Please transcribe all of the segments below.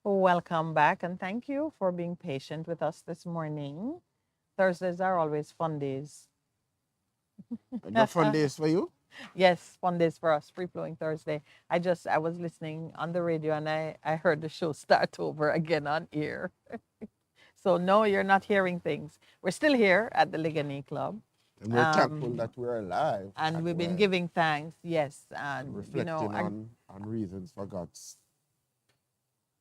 Welcome back, and thank you for being patient with us this morning. Thursdays are always fun days. No fun days for you? Yes, fun days for us, free flowing Thursday. I was listening on the radio and I heard the show start over again on air. So, no, you're not hearing things. We're still here at the Ligani Club. And we're thankful Um, that we're alive and and we've been we're giving thanks, yes. And, reflecting on reasons for God's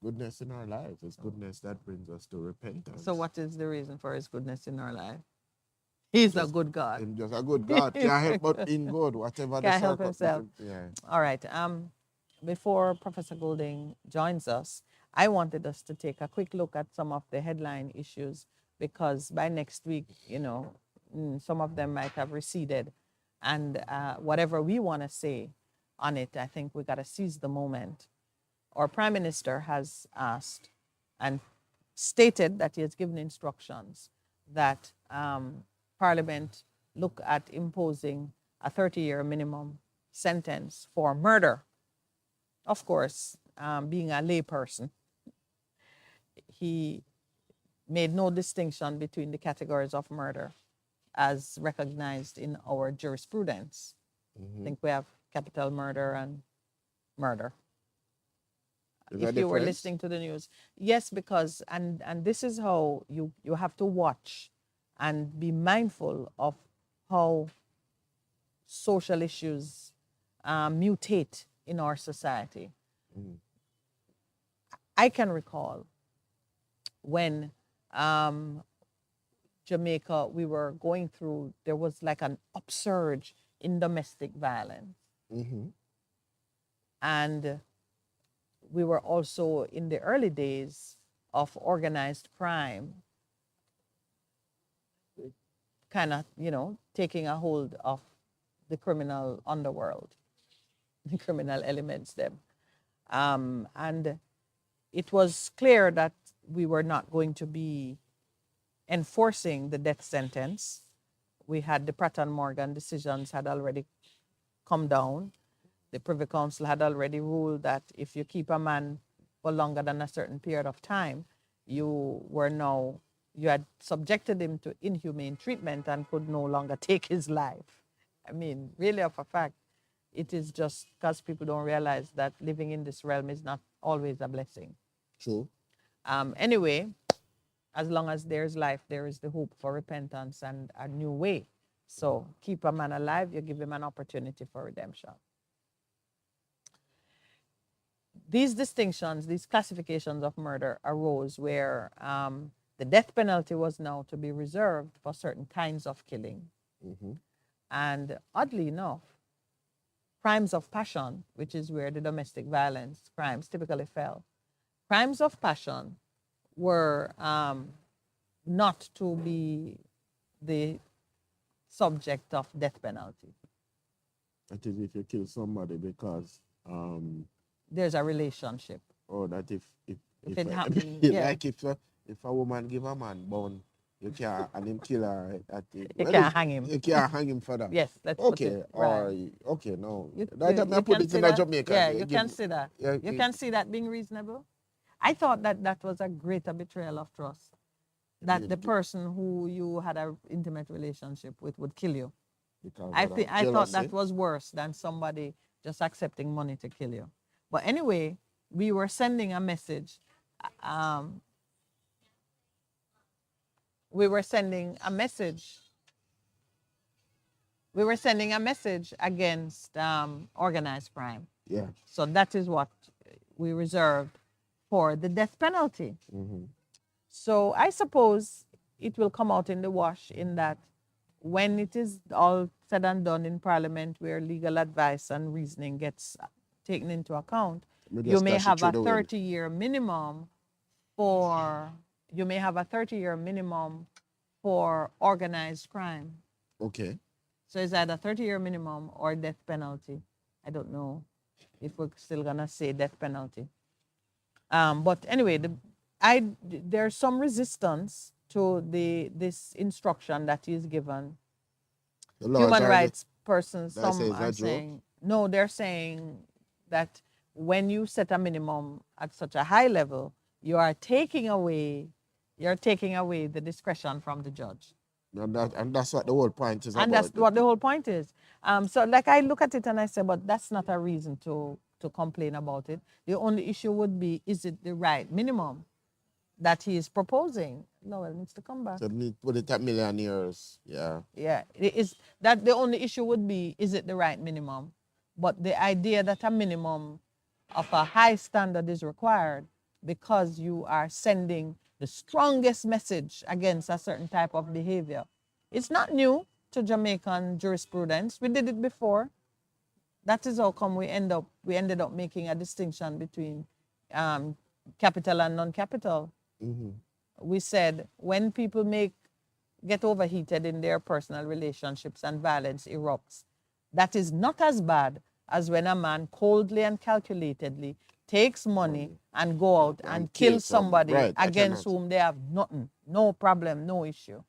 goodness in our lives. It's goodness that brings us to so repentance. what is the reason for his goodness in our life? He's a Just good God. and just a good God can't help but in good, whatever the Can't help circle. himself. Yeah. All right. Before Professor Goulding joins us, I wanted us to take a quick look at some of the headline issues because by next week, some of them might have receded, and whatever we want to say on it, I think we got to seize the moment. Our Prime Minister has asked and stated that he has given instructions that Parliament look at imposing a 30-year minimum sentence for murder. Of course, being a layperson, he made no distinction between the categories of murder as recognized in our jurisprudence. I think we have capital murder and murder. Is If that you were difference? listening to the news, yes, because and this is how you have to watch and be mindful of how social issues mutate in our society. I can recall when Jamaica, we were going through, there was like an upsurge in domestic violence. And we were also in the early days of organized crime, kind of, taking a hold of the criminal underworld, the criminal elements, them. And it was clear that we were not going to be enforcing the death sentence. We had the Pratt and Morgan decisions had already come down. The Privy Council had already ruled that if you keep a man for longer than a certain period of time, you had subjected him to inhumane treatment and could no longer take his life. I mean, really, of a fact, it is just because people don't realize that living in this realm is not always a blessing. True. Anyway, as long as there's life, there is the hope for repentance and a new way. So keep a man alive, you give him an opportunity for redemption. These distinctions, these classifications of murder arose where the death penalty was now to be reserved for certain kinds of killing. And oddly enough, crimes of passion, which is where the domestic violence crimes typically fell, crimes of passion were not to be the subject of death penalty. That is if you kill somebody because There's a relationship. or that If it happened, yeah. like if a woman give a man bone, you can't and him kill her at it. You can't hang him. You can't hang him for that. Yes, let's put Okay, it or right. okay, no. You, That you, time I you put can it see in a that? Jamaica. Yeah, they you give- can see that. yeah, You can see that being reasonable. I thought that that was a greater betrayal of trust. That the person who you had an intimate relationship with would kill you. because I of think that I thought jealousy. that was worse than somebody just accepting money to kill you. But anyway, we were sending a message. Um, we were sending a message. We were sending a message against organized crime. Yeah. So that is what we reserved for the death penalty. So I suppose it will come out in the wash in that when it is all said and done in Parliament, where legal advice and reasoning gets taken into account, Me you just may dash it have through a the wind. 30-year minimum for you may have a 30-year minimum for organized crime. Okay. So it's either 30-year minimum or death penalty. I don't know if we're still gonna say death penalty. But anyway, there's some resistance to this instruction that is given. The laws Human are rights persons, Did I say some is are that joke? saying no. They're saying that when you set a minimum at such a high level, you're taking away the discretion from the judge. And that's what the whole point is And about. that's what the whole point is. So like I look at it and I say, but that's not a reason to complain about it. The only issue would be, is it the right minimum that he is proposing? No, it needs to come back. So need put it at millionaires. Yeah. Yeah, it is that the only issue would be, is it the right minimum? But the idea that a minimum of a high standard is required because you are sending the strongest message against a certain type of behavior. It's not new to Jamaican jurisprudence. We did it before. That is how come we ended up making a distinction between capital and non-capital. We said when people get overheated in their personal relationships and violence erupts, that is not as bad as when a man coldly and calculatedly takes money and go out and kill somebody against whom they have nothing, no problem, no issue.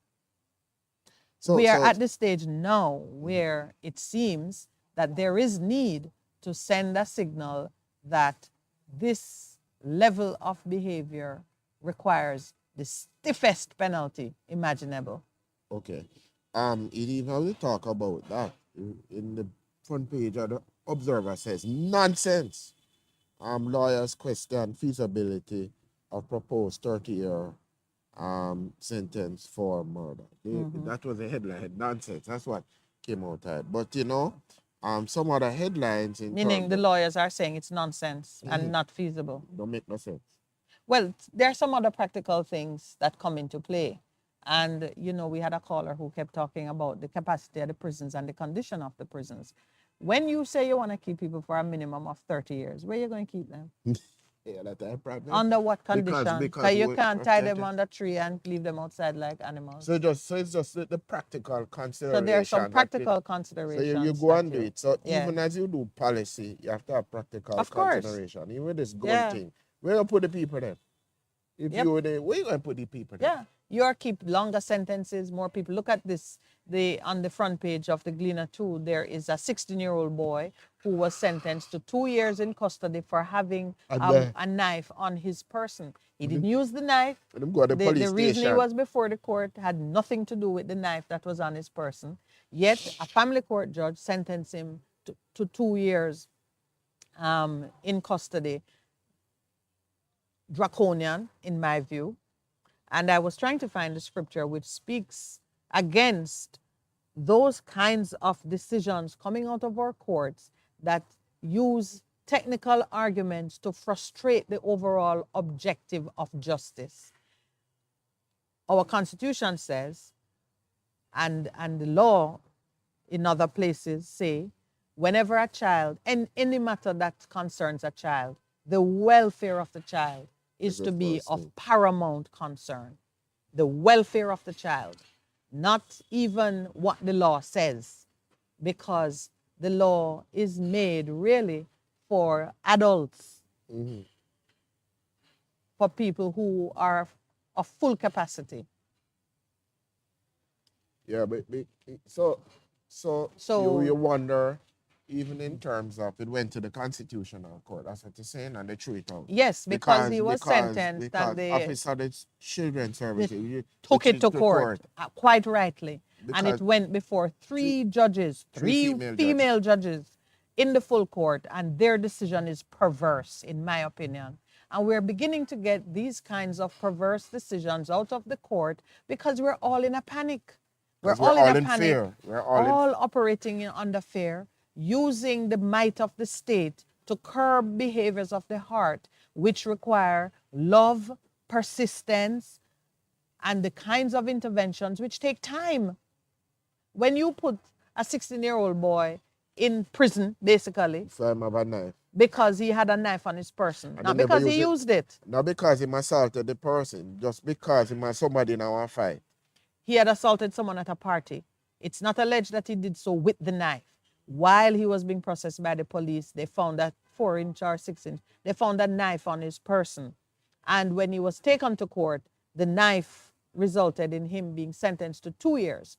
So we are at the stage now where it seems that there is need to send a signal that this level of behavior requires the stiffest penalty imaginable. Okay. It even talk about that in the front page of the Observer says nonsense. Lawyers question feasibility of proposed 30-year sentence for murder. That was the headline. Nonsense. That's what came out of it. But some other headlines meaning the lawyers are saying it's nonsense and not feasible. Don't make no sense. Well, there are some other practical things that come into play. And, we had a caller who kept talking about the capacity of the prisons and the condition of the prisons. When you say you want to keep people for a minimum of 30 years, where are you going to keep them? Yeah, that's a problem. Under what condition? Because you can't tie them on the tree and leave them outside like animals. So it's just the practical consideration. So there are some practical considerations. So you go and do it. So even as you do policy, you have to have practical consideration. Even with this gun thing, where you put the people there? If you were there, where you going to put the people there? Yeah. You keep longer sentences, more people. Look at this. On the front page of the Gleaner 2, there is a 16-year-old boy who was sentenced to 2 years in custody for having a knife on his person. He didn't use the knife. The reason he was before the court had nothing to do with the knife that was on his person. Yet a family court judge sentenced him to 2 years in custody. Draconian, in my view. And I was trying to find the scripture which speaks against those kinds of decisions coming out of our courts that use technical arguments to frustrate the overall objective of justice. Our Constitution says, and the law in other places say, whenever a child, and any matter that concerns a child, the welfare of the child is to be of paramount concern. The welfare of the child, not even what the law says, because the law is made really for adults, for people who are of full capacity. Yeah, but so you wonder, even in terms of it went to the Constitutional Court, that's what you're saying, and they threw it out. Yes, because he was sentenced and the Office of the Children's Services took it to court. Quite rightly. And it went before three judges, three female judges in the full court, and their decision is perverse, in my opinion. And we're beginning to get these kinds of perverse decisions out of the court because we're all in a panic. We're all in a panic. Fear. We're all operating under fear, using the might of the state to curb behaviors of the heart, which require love, persistence, and the kinds of interventions which take time. When you put a 16-year-old boy in prison, basically, because he had a knife on his person, not because he used it. Not because he assaulted the person, just because he was somebody in our fight. He had assaulted someone at a party. It's not alleged that he did so with the knife. While he was being processed by the police, they found that 4-inch or 6-inch, they found a knife on his person. And when he was taken to court, the knife resulted in him being sentenced to 2 years.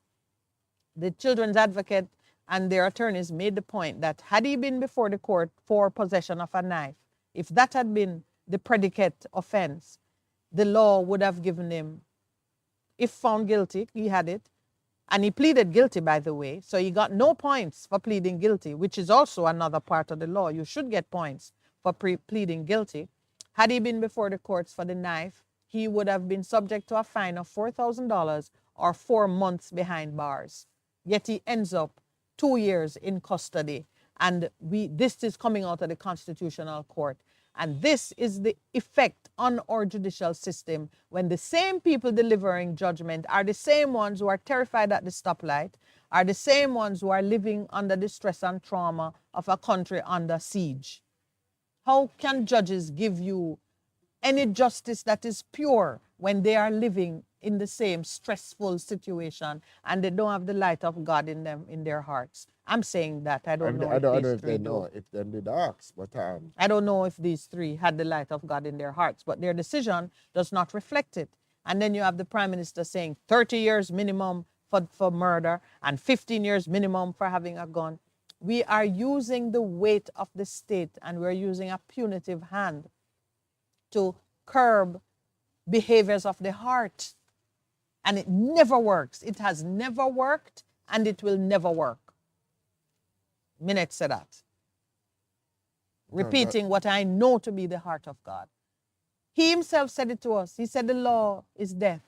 The children's advocate and their attorneys made the point that had he been before the court for possession of a knife, if that had been the predicate offense, the law would have given him, if found guilty, he had it, and he pleaded guilty, by the way, so he got no points for pleading guilty, which is also another part of the law. You should get points for pleading guilty. Had he been before the courts for the knife, he would have been subject to a fine of $4,000 or 4 months behind bars. Yet he ends up 2 years in custody. And this is coming out of the Constitutional Court. And this is the effect on our judicial system when the same people delivering judgment are the same ones who are terrified at the stoplight, are the same ones who are living under the stress and trauma of a country under siege. How can judges give you any justice that is pure when they are living in the same stressful situation and they don't have the light of God in them, in their hearts? I'm saying that. I don't know I if don't these know if three they do. know, if them did ask, but I don't know if these three had the light of God in their hearts, but their decision does not reflect it. And then you have the Prime Minister saying 30 years minimum for murder and 15 years minimum for having a gun. We are using the weight of the state and we're using a punitive hand to curb behaviors of the heart. And it never works. It has never worked and it will never work. Minute said that. Repeating what I know to be the heart of God. He himself said it to us. He said the law is death.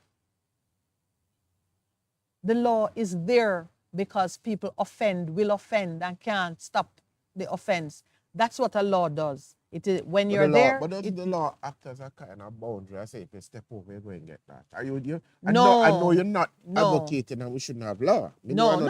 The law is there because people will offend and can't stop the offense. That's what a law does. It is when you're there. But doesn't the law act as a kind of boundary? I say if you step over, you're going to get that. Are you? No. I know you're not No. advocating that we shouldn't have law. No. I'm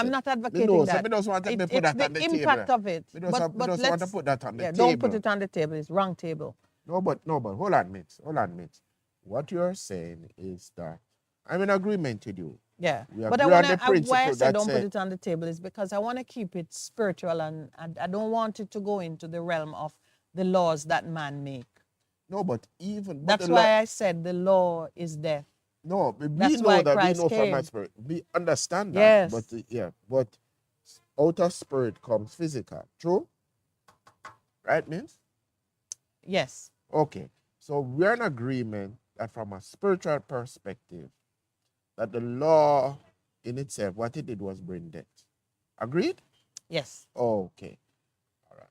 not advocating that. I just want to put that on the table. It's the impact of it. But just want to put that on the table. Don't put it on the table. It's wrong table. No, but hold on, mate. What you're saying is that I'm in agreement with you. Yeah, We but agree on the why I principle said that don't put said- it on the table is because I want to keep it spiritual and I don't want it to go into the realm of the laws that man make. No, but even That's why I said the law is death. no, we That's know why that Christ we know from came. our spirit. We understand that. Yes. But out of spirit comes physical. True? Right, Miss? Yes. Okay. So we're in agreement that from a spiritual perspective, that the law in itself, what it did was bring death. Agreed? Yes. Okay. All right.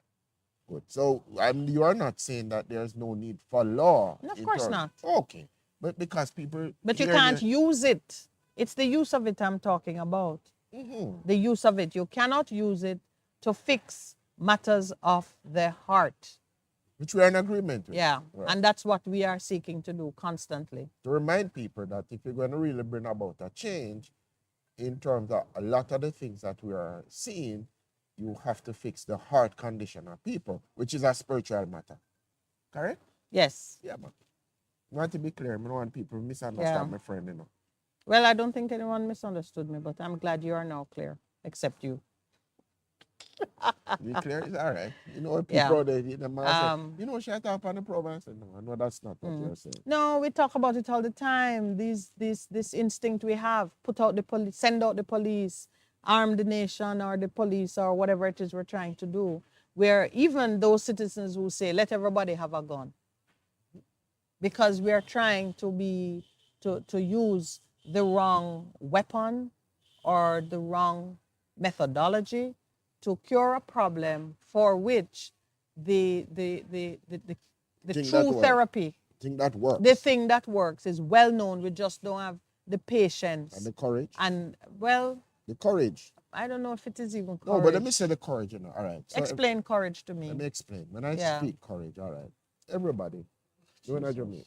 Good. So you are not saying that there's no need for law. No, of course not. Okay. But because people. But you can't use it. It's the use of it I'm talking about. The use of it. You cannot use it to fix matters of the heart. Which we are in agreement with. Yeah. Right. And that's what we are seeking to do constantly. To remind people that if you're going to really bring about a change in terms of a lot of the things that we are seeing, you have to fix the heart condition of people, which is a spiritual matter. Correct? Yes. Yeah, man. I want to be clear. I don't want people to misunderstand my friend, you know. Well, I don't think anyone misunderstood me, but I'm glad you are now clear, except you. Be clear? It's all right. You know, people you know, shut up on the program. I said, no, that's not what you're saying. No, we talk about it all the time. This instinct we have, put out the police, send out the police, arm the nation or the police or whatever it is we're trying to do. Where even those citizens who say, let everybody have a gun. Because we are trying to use the wrong weapon or the wrong methodology to cure a problem for which the true therapy, the thing that works is well known. We just don't have the patience and the courage. And well, the courage. I don't know if it is even courage. No, but let me say the courage, you know. All right. So explain courage to me. Let me explain. When I speak courage, all right. Everybody, you in Jamaica,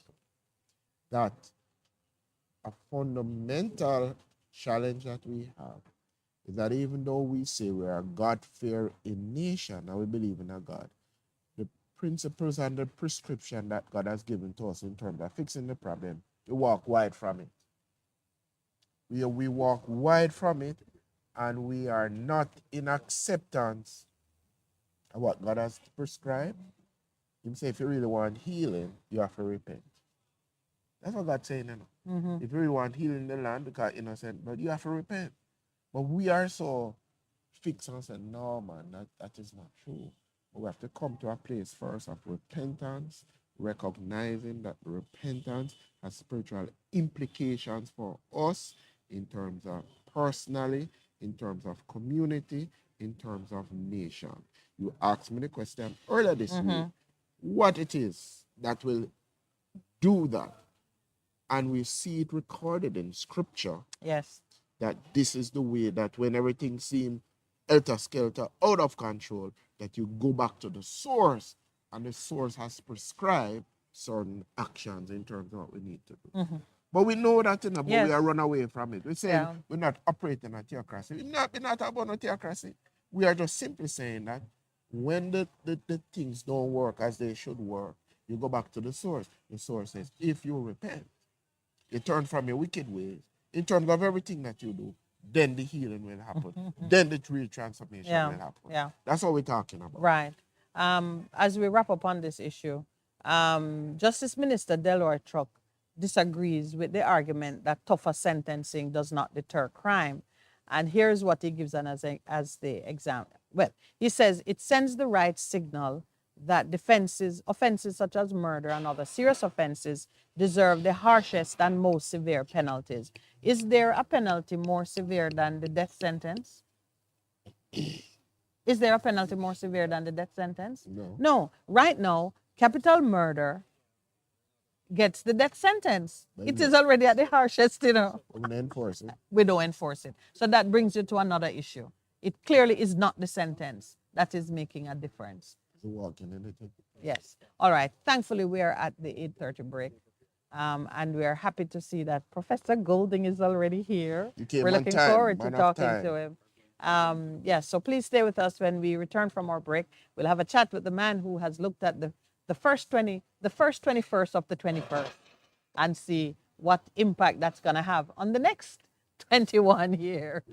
that a fundamental challenge that we have is that even though we say we are a God-fearing nation and we believe in a God, the principles and the prescription that God has given to us in terms of fixing the problem, we walk wide from it. We walk wide from it, and we are not in acceptance of what God has prescribed. He say if you really want healing, you have to repent. That's what God's saying, you know. If you really want healing in the land, because innocent, but you have to repent. But we are so fixed and say, no, man, that is not true. But we have to come to a place first of repentance recognizing that repentance has spiritual implications for us in terms of personally, in terms of community, in terms of nation. You asked me the question earlier this week what it is that will do that. And we see it recorded in scripture. Yes. That this is the way that when everything seems helter skelter, out of control, that you go back to the source, and the source has prescribed certain actions in terms of what we need to do. But we know that, but we are run away from it. We're saying we're not operating a theocracy. We're not about a theocracy. We are just simply saying that when the things don't work as they should work, you go back to the source. The source says, if you repent, you turn from your wicked ways, in terms of everything that you do, then the healing will happen. Then the real transformation will happen. Yeah. That's what we're talking about. Right. As we wrap up on this issue, Justice Minister Delroy Truck disagrees with the argument that tougher sentencing does not deter crime. And here's what he gives as the example. Well, he says it sends the right signal that offenses such as murder and other serious offenses deserve the harshest and most severe penalties. Is there a penalty more severe than the death sentence? Is there a penalty more severe than the death sentence? No. No. Right now, capital murder gets the death sentence. It is already at the harshest, We don't enforce it. We don't enforce it. So that brings you to another issue. It clearly is not the sentence that is making a difference. It's walking in it. Yes. All right. Thankfully, we are at the 8:30 break. And we are happy to see that Professor Golding is already here. We're looking forward to talking to him. Yes, so please stay with us when we return from our break. We'll have a chat with the man who has looked at the first 21st of the 21st and see what impact that's going to have on the next 21 years.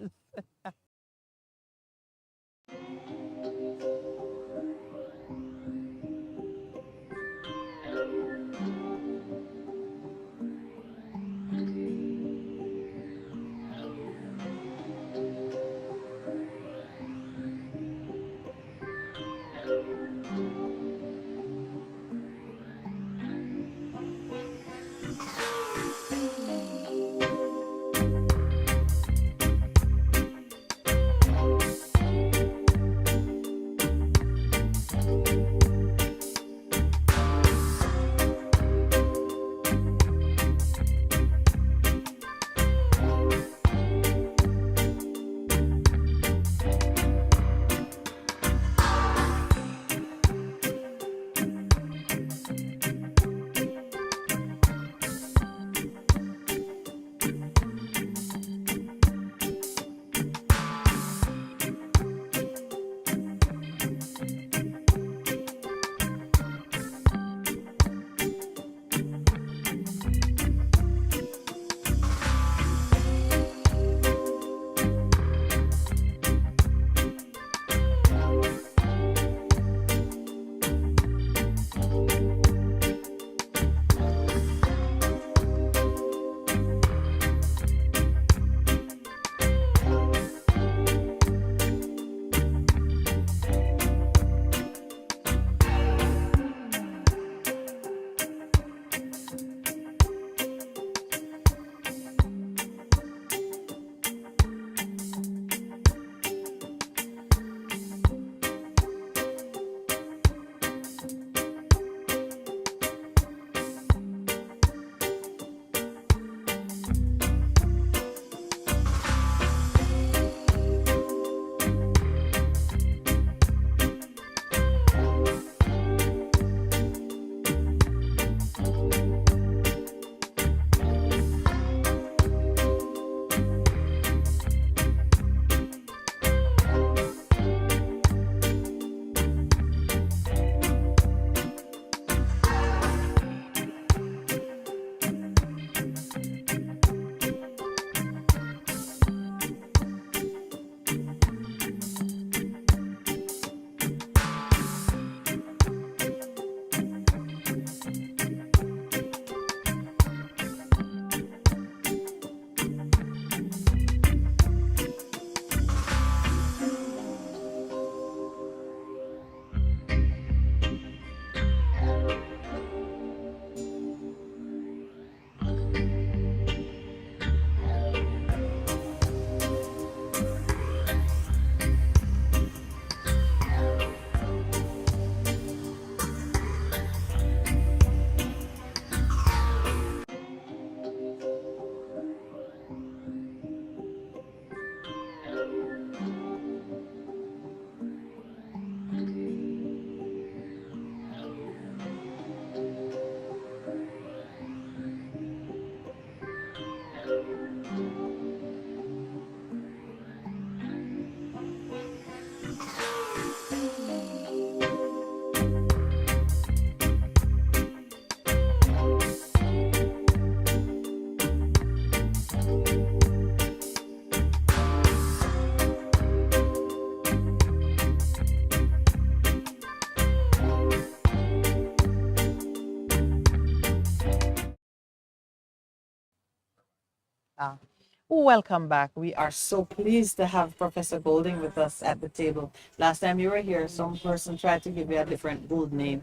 Welcome back. We are so pleased to have Professor Golding with us at the table. Last time you were here, some person tried to give you a different Gold name.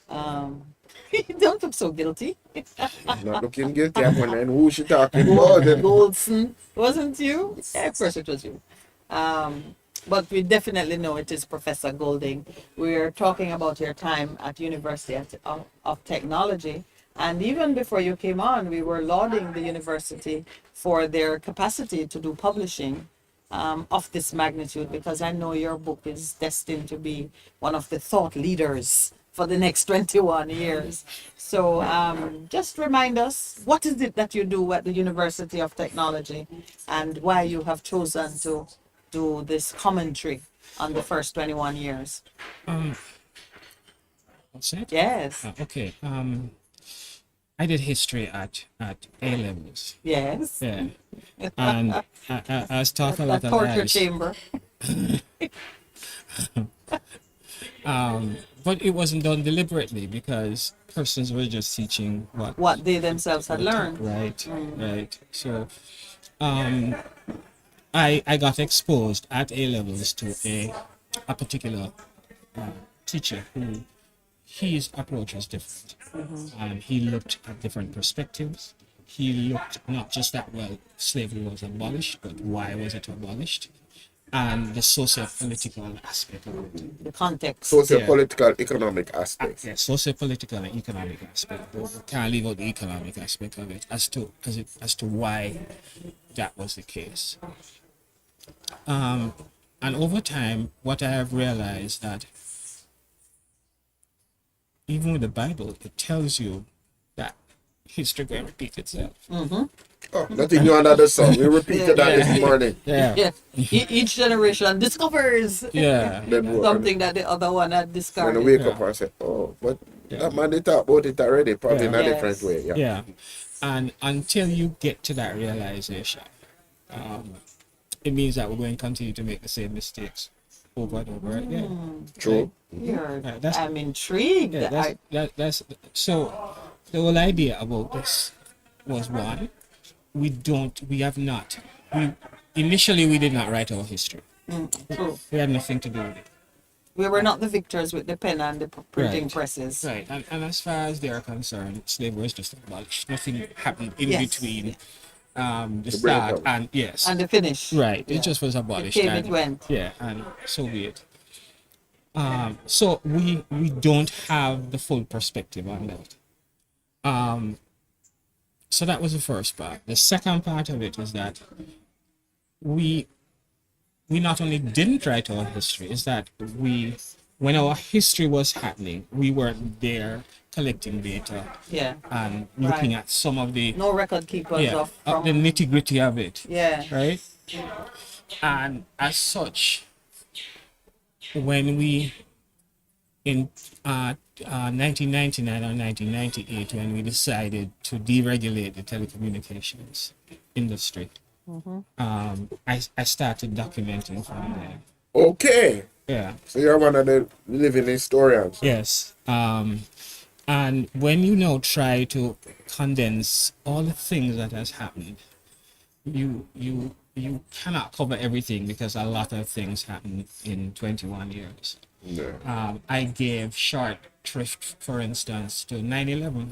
Um, don't look so guilty. I'm not looking guilty. I'm wondering who she talking about. Goldson, wasn't you? Yeah, of course it was you. Um, but we definitely know it is Professor Golding. We're talking about your time at University of Technology. And even before you came on, we were lauding the university for their capacity to do publishing of this magnitude, because I know your book is destined to be one of the thought leaders for the next 21 years. So just remind us, what is it that you do at the University of Technology and why you have chosen to do this commentary on the first 21 years? Um, that's it? Yes, Okay. I did history at A levels. yes. Yeah. And I was taught a A lot of torture lies. chamber. But it wasn't done deliberately because persons were just teaching What they themselves had learned. right, right. So I got exposed at A levels to a particular teacher who his approach was different. He looked at different perspectives. He looked not just at, well, slavery was abolished, but why was it abolished? And the socio-political aspect of it. The context. Socio-political, economic aspects. Yeah, socio-political and economic aspect. But we can't leave out the economic aspect of it as to why that was the case. And over time, what I have realized that even with the Bible, it tells you that history will repeat itself. Oh, nothing new under the sun. We repeated that this morning. Yeah. Yeah. Each generation discovers Yeah. something that the other one had When I discarded. wake up and say, oh, but that man, they talk about it already, probably in a Yes. different way. Yeah. Yeah. And until you get to that realization, it means that we're going to continue to make the same mistakes over and over again. True. I'm intrigued. Yeah, that's so the whole idea about this was, one, initially we did not write our history. True. We had nothing to do with it. We were not the victors with the pen and the printing Right. presses. Right. And as far as they are concerned, slavery was just abolished. Nothing happened in Yes. between the The start breakdown. and yes. And the finish. Right. Yeah. It just was It abolished. came, and, it went. Yeah, and so be it. So we don't have the full perspective on that. So that was the first part. The second part of it is that we not only didn't write our history, is that when our history was happening, we weren't there collecting data Yeah. and looking Right. at some of the No record keepers of from, the nitty gritty of it. yeah. Right? And as such, when we in 1999 or 1998, when we decided to deregulate the telecommunications industry, I started documenting from there. Okay. Yeah. So you're one of the living historians. Yes. And when you now try to condense all the things that has happened, you cannot cover everything because a lot of things happened in 21 years. Yeah. I gave short thrift, for instance, to 9/11.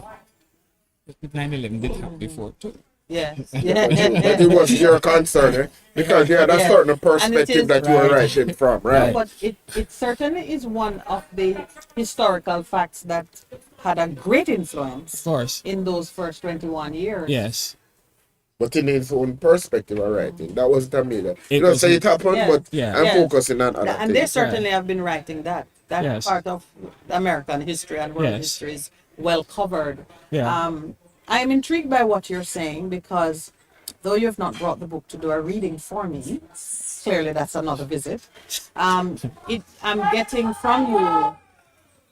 9/11 did happen before too. Yes. But Yeah. it was your concern, eh? Because you had a Yeah. certain And it perspective is- that you were Right. writing from, right? But it certainly is one of the historical facts that had a great Of influence course. in those first 21 years. Yes. But in its own perspective of writing. That wasn't a major. You It don't say wasn't- it happened, Yeah. but Yeah. I'm Yes. focusing on other And they things. certainly have been writing that. That Yes. part of American history and world Yes. history is well covered. Yeah. I am intrigued by what you're saying, because though you have not brought the book to do a reading for me, clearly that's another visit. I'm getting from you,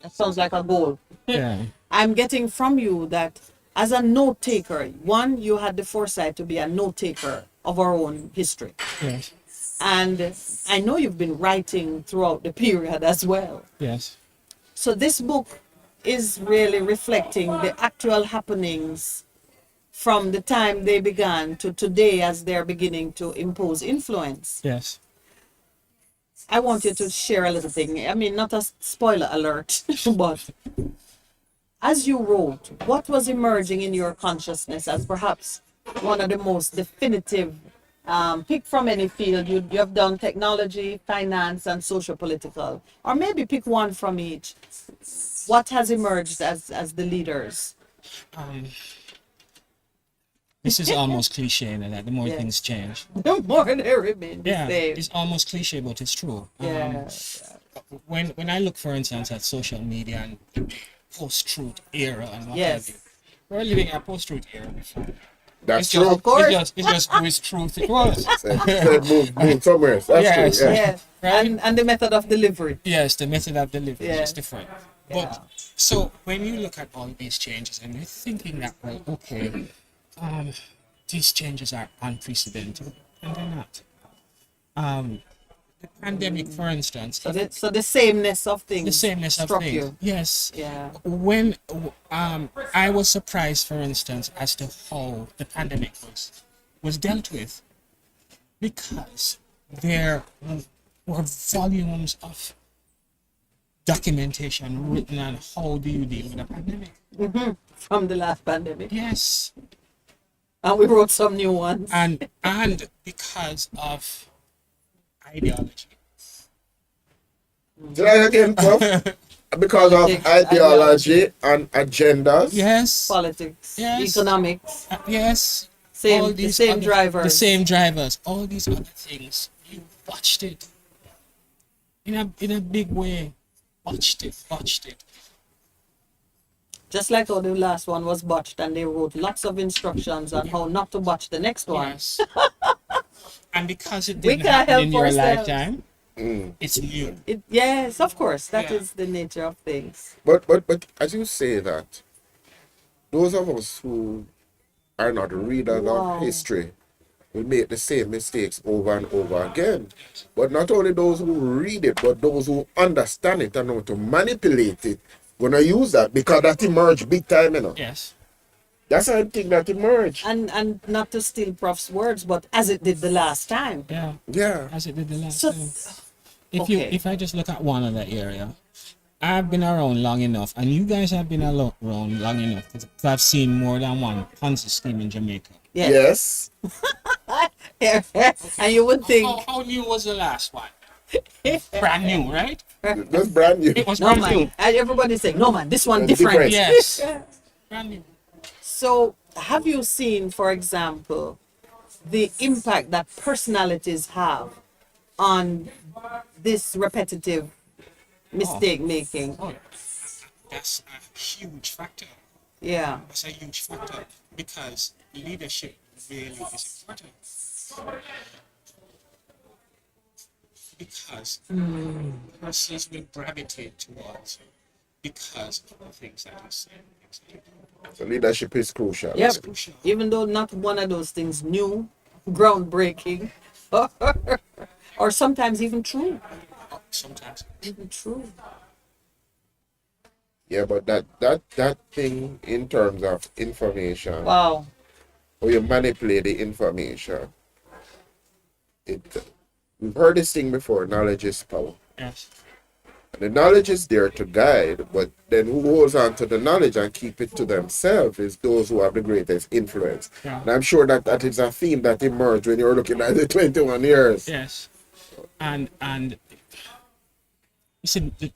that sounds like a goal. Yeah. I'm getting from you that as a note taker, one, you had the foresight to be a note taker of our own history. Yes. And I know you've been writing throughout the period as well. Yes. So this book is really reflecting the actual happenings from the time they began to today as they're beginning to impose influence. Yes. I want you to share a little thing. I mean, not a spoiler alert, but as you wrote, what was emerging in your consciousness as perhaps one of the most definitive, pick from any field, you have done technology, finance, and social political, or maybe pick one from each. What has emerged as the leaders? Um, this is almost cliche in that the more Yeah. things change. The more they remain the Yeah, same. it's almost cliche, but it's true. Yeah. When I look, for instance, at social media and the post-truth era and what Yes. have you, we're living a post-truth era before. That's It's true. just, Of course. it's just who is truth it was. Said move somewhere else. That's Yes. true. Yeah. Yeah. Right? And the method of delivery. Yes, the method of delivery Yeah. is different. But Yeah. so when you look at all these changes and you're thinking that, well, okay, these changes are unprecedented, and they're not. The pandemic, for instance, So the sameness of things the sameness of struck things. you. Yes. Yeah. When I was surprised, for instance, as to how the pandemic was dealt with, because there were volumes of documentation written on how do you deal with a pandemic. From the last pandemic. Yes. And we wrote some new ones. And because of ideology. Say that again, Prof. Because of Politics, ideology and agendas. Yes. Politics, Yes. economics, Yes. same All the these same other- drivers. The same drivers. All these other things. You watched it. In a big way. Watched it. Just like how the last one was botched, and they wrote lots of instructions on how not to botch the next one. Yes. And because it We didn't can't happen in help your ourselves. lifetime, it's new. Yes, of course, that Yeah. is the nature of things. But as you say that, those of us who are not readers Wow. of history will make the same mistakes over and over again. But not only those who read it, but those who understand it and know to manipulate it, gonna use that because that emerged big time, you know. Yes. That's a thing that emerged. And not to steal Prof's words, but as it did the last time. Yeah. Yeah. As it did the last So, time. okay. If I just look at one other area, I've been around long enough, and you guys have been around long enough, because I've seen more than one Ponzi scheme in Jamaica. Yes. And you would think, How new was the last one? Brand new, right? That's brand new. It was no brand new. man. And everybody's saying, no man, this one It's different. different. Yes. Brand new. So, have you seen, for example, the impact that personalities have on this repetitive mistake making? Oh, that's a huge factor. Yeah. That's a huge factor because leadership really is important. Because persons will gravitate towards you because of the things that you say. Things that you do. So leadership is crucial. Yep. It's crucial. Even though not one of those things new, groundbreaking, or sometimes even true. Sometimes. Even true. Yeah, but that thing in terms of information, Wow. or you manipulate the information, we've heard this thing before, knowledge is power. Yes. And the knowledge is there to guide, but then who holds on to the knowledge and keep it to themselves is those who have the greatest influence. Yeah. And I'm sure that is a theme that emerged when you're looking at the 21 years. Yes. And you see, the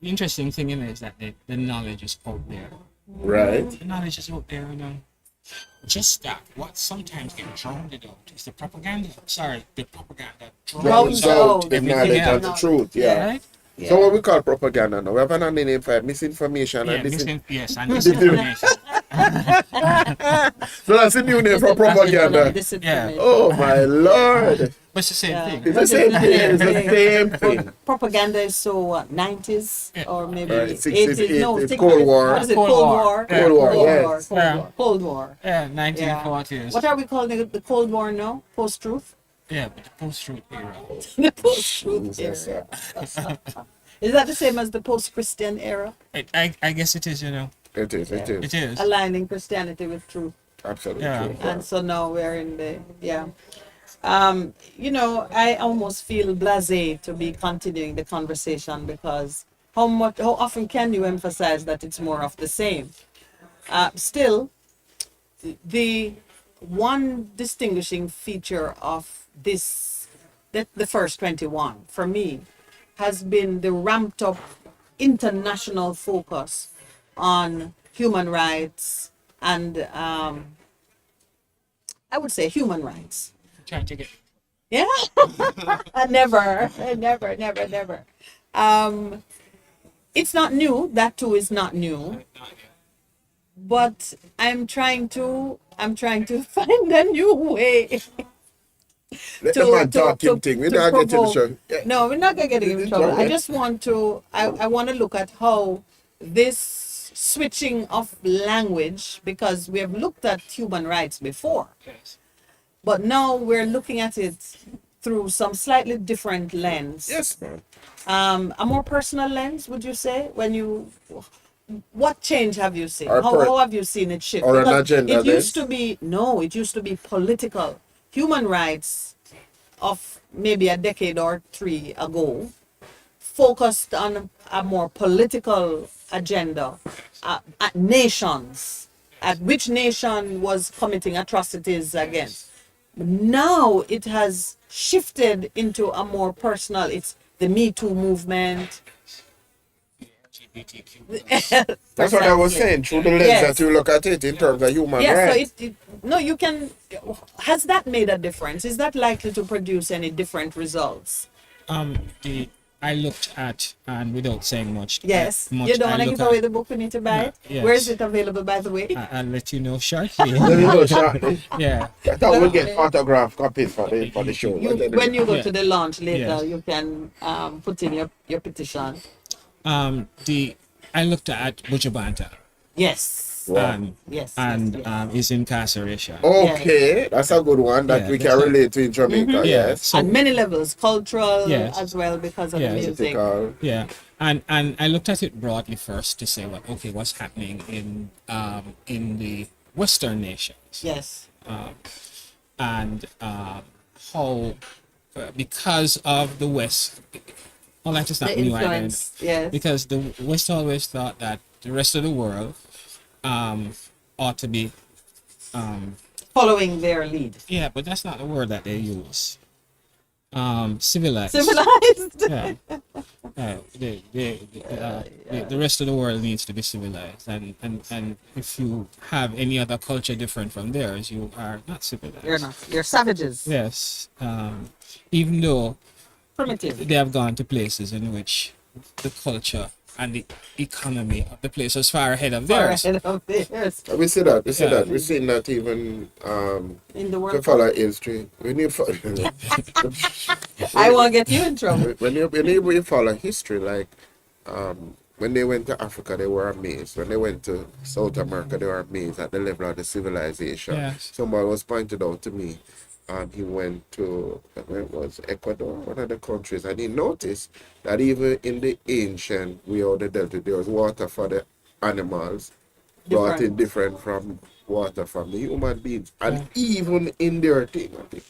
interesting thing in it is that the knowledge is out there. Right? The knowledge is out there, Just that, what sometimes gets drowned out is the propaganda. Sorry, the propaganda Drowns Drowns out out the everything knowledge and else. the truth, yeah. Right? So what we call propaganda now, we have an name for misinformation Yeah, and yes, and disinformation. So that's a new name for propaganda. Disinformation. Oh my lord. But it's the same Yeah. thing. It's the same thing. It's the same thing. Propaganda is so what, 90s Yeah. or maybe Right, 80s? 60s, No, it's 60s. Cold War. What is it? Cold Cold War. War. Yeah. Cold War, Cold yes. War. Cold Yeah. War. Cold War. Yeah, Yeah. 1940s. What are we calling it? The Cold War now? Post-truth? Yeah, but the post-truth era. The post-truth Jesus, era. Is that the same as the post-Christian era? I guess it is, It is. It is. Aligning Christianity with truth. Absolutely Yeah. true. And so now we're in the, yeah. I almost feel blasé to be continuing the conversation because how often can you emphasize that it's more of the same? Still, the one distinguishing feature of the first 21 for me has been the ramped up international focus on human rights and I would say human rights. Trying to get. Yeah, never, never, never, never. Um, it's not new. That too is not new. But I'm trying to find a new way Let the to man to talk him to thing. We to not get in the provoke. show. Yeah. No, we're not gonna get in trouble. I just want to. I want to look at how this switching of language, because we have looked at human rights before, Yes. but now we're looking at it through some slightly different lens. Yes, man. A more personal lens, would you say? What change have you seen? Or How have you seen it shift? or an Because agenda it used lens. to be, no, it used to be political. Human rights of maybe a decade or three ago focused on a more political agenda at nations, at which nation was committing atrocities against. Now it has shifted into a more personal, it's the Me Too movement. LGBTQ+. That's what I was Precisely. saying. Through the lens that Yes. you look at it in terms of human Yes, so rights. no, you can, has that made a difference? Is that likely to produce any different results? The I looked at, and without saying much. Yes. Much You don't I want to look give away at. the book, we need to buy No, it? yes. Where is it available, by the way? I'll let you know shortly. Let me know shortly. Yeah. I thought we'll get autograph copies for the show. When you go Yeah. to the launch later, Yes. you can put in your petition. The I looked at Bujabanta Yes. Wow. Yes. and yes. his incarceration. Okay, that's a good one that Yeah, we that's can a- relate to in Jamaica. Yeah. Yes. So At many levels, cultural Yes. as well, because of Yes. the music. Political. yeah, and I looked at it broadly first to say, well, okay, what's happening in the Western nations, Yes. and how because of the West, well, that is not The new either. influence. Yes. Because the West always thought that the rest of the world ought to be Following their lead. yeah, but that's not the word that they use. Civilized. Civilized. Yeah. The rest of the world needs to be civilized, and if you have any other culture different from theirs, you are not civilized. You're not. You're savages. Yes. Even though Primitive. they have gone to places in which the culture and the economy of the place was far ahead of Far theirs. ahead of theirs. We see that. We see Yeah. that. We've seen that even In the to world. follow history. When you follow, I won't get you in trouble. when you follow history, like when they went to Africa, they were amazed. When they went to South America, they were amazed at the level of the civilization. Yes. Somebody was pointed out to me. He went to where it was Ecuador, one of the countries, and he noticed that even in the ancient way of the delta, there was water for the animals, brought in different from water from the human beings, and even in their thing, I think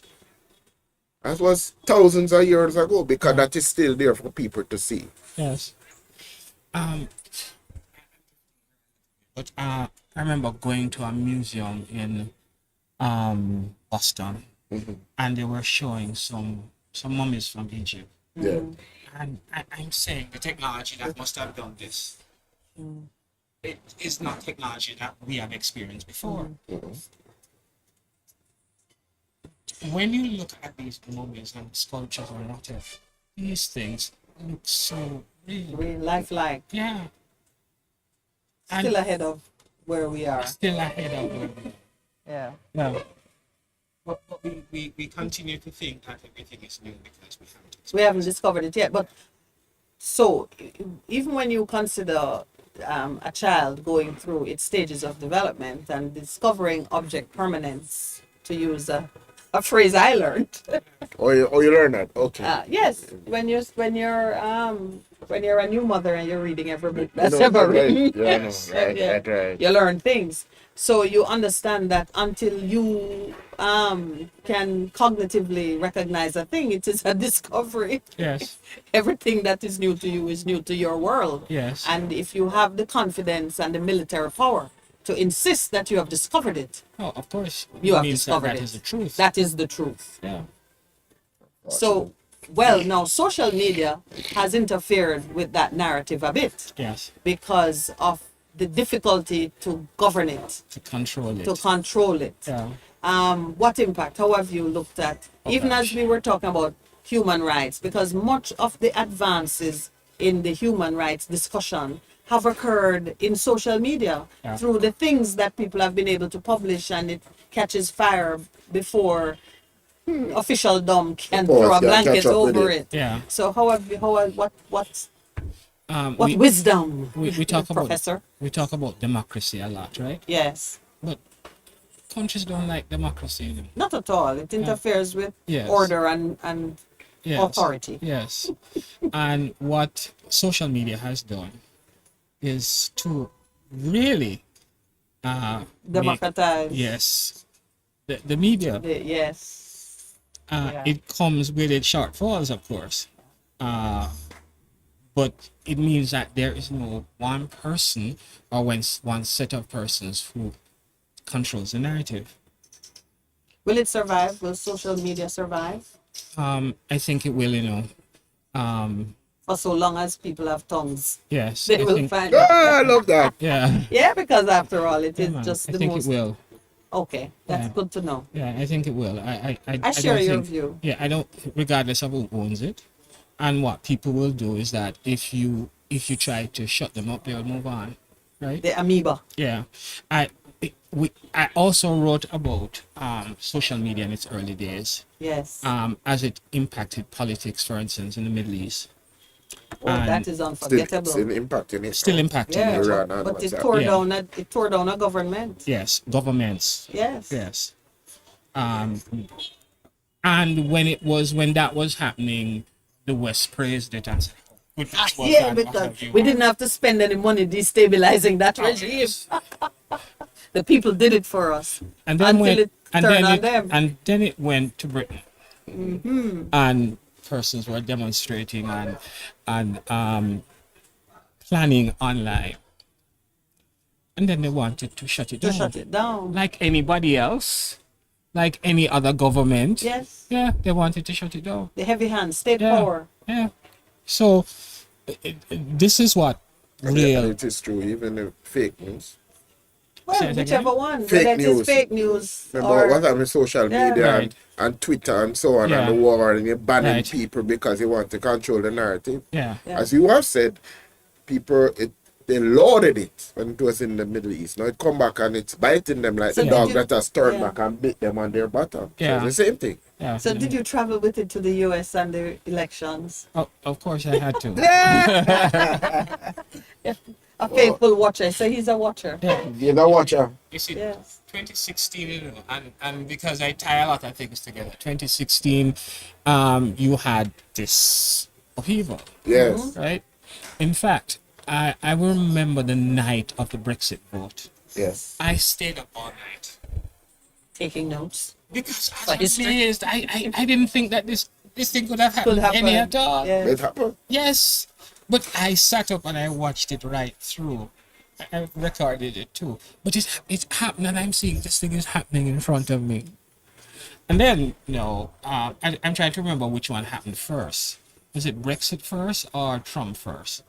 that was thousands of years ago because that is still there for people to see. Yes. But I remember going to a museum in Boston, and they were showing some mummies from Egypt. Yeah. And I'm saying the technology that must have done this, it is not technology that we have experienced before. When you look at these mummies and sculptures or whatever, these things look so real. We lifelike. Yeah. Still ahead of where we are. Still ahead of where we are. Yeah. Yeah. But we continue to think that everything is new because We haven't discovered it yet. But so even when you consider a child going through its stages of development and discovering object permanence, to use a a phrase I learned. You learn that. Okay. Yes, when you're a new mother and you're reading every book You that's know, ever right. written, Yeah, I know. Right, yeah, right, right. you learn things. So you understand that until you can cognitively recognize a thing, it is a discovery. Yes. Everything that is new to you is new to your world. Yes. And if you have the confidence and the military power to insist that you have discovered it, Oh, of course. you It have means discovered that it. is the truth. That is the truth. Yeah. So, well, now social media has interfered with that narrative a bit Yes. because of the difficulty to govern it, To control it. to control it. Yeah. What impact? How have you looked at, even as gosh. we were talking about human rights, because much of the advances in the human rights discussion have occurred in social media Yeah. through the things that people have been able to publish, and it catches fire before officialdom can Of course, throw a yeah, blanket catch up with over it. it. Yeah. So what We, wisdom, we talk about Professor? we talk about democracy a lot, right? Yes. But countries don't like democracy. Not at all. It interferes with Yes. order and Yes. authority. Yes. And what social media has done is to really Democratize. yes, the media. Yes. Yeah. It comes with its shortfalls, of course. But it means that there is no one person or one set of persons who controls the narrative. Will it survive? Will social media survive? I think it will, For so long as people have tongues, yes. they I will think, find. I love that. yeah. Yeah, because after all, it Yeah, is man, just I the think most. it will. Okay, that's Yeah. good to know. Yeah, I think it will. I share don't your think, view. Yeah, I don't, regardless of who owns it. And what people will do is that if you try to shut them up, they'll move on, right? The amoeba. Yeah, I also wrote about social media in its early days, Yes. as it impacted politics, for instance, in the Middle East. Oh, that and is Still, unforgettable. still impacting it. Still now. impacting Yeah, it. Iran but, and but what's it that? tore Yeah. down a government. Yes, governments. Yes. Yes. Um, and when that was happening, the West praised it and said, "Good, what was Yeah, that? What because have you we done?" didn't have to spend any money destabilizing that Oh, regime. yes. The people did it for us. And then until it turned on them. and then it went to Britain, and persons were demonstrating and planning online, and then they wanted to shut it To down, shut it down. like anybody else, like any other government. Yes. Yeah, they wanted to shut it down. The heavy hand, state Yeah, power. yeah. So this is what And real. it is true, even the fake news. Well, Say it whichever again? one. Fake Whether it is news. fake news Remember or what happened with social Yeah. media Right. and Twitter and so on Yeah. and the war, and you're banning Right. people because you want to control the narrative. Yeah, Yeah. As you have said, they lauded it when it was in the Middle East. Now it come back and it's biting them like So the did dog you- that has turned yeah. back and bit them on their bottom. Yeah. So it's the same thing. yeah. So did you travel with it to the US and the elections? Oh, of course I had to. A faithful watcher. So he's a watcher. Yeah. You're the watcher. You see, Yes. 2016, and because I tie a lot of things together, 2016, you had this upheaval, Yes. right? In fact, I will remember the night of the Brexit vote. Yes. I stayed up all night Taking notes. because I For was history. amazed. I didn't think that this thing could have happened Could happen. any at all. Yeah. It happened. Yes, but I sat up and I watched it right through. I recorded it too. But it's happened, and I'm seeing this thing is happening in front of me. And then, I'm trying to remember which one happened first. Was it Brexit first or Trump first?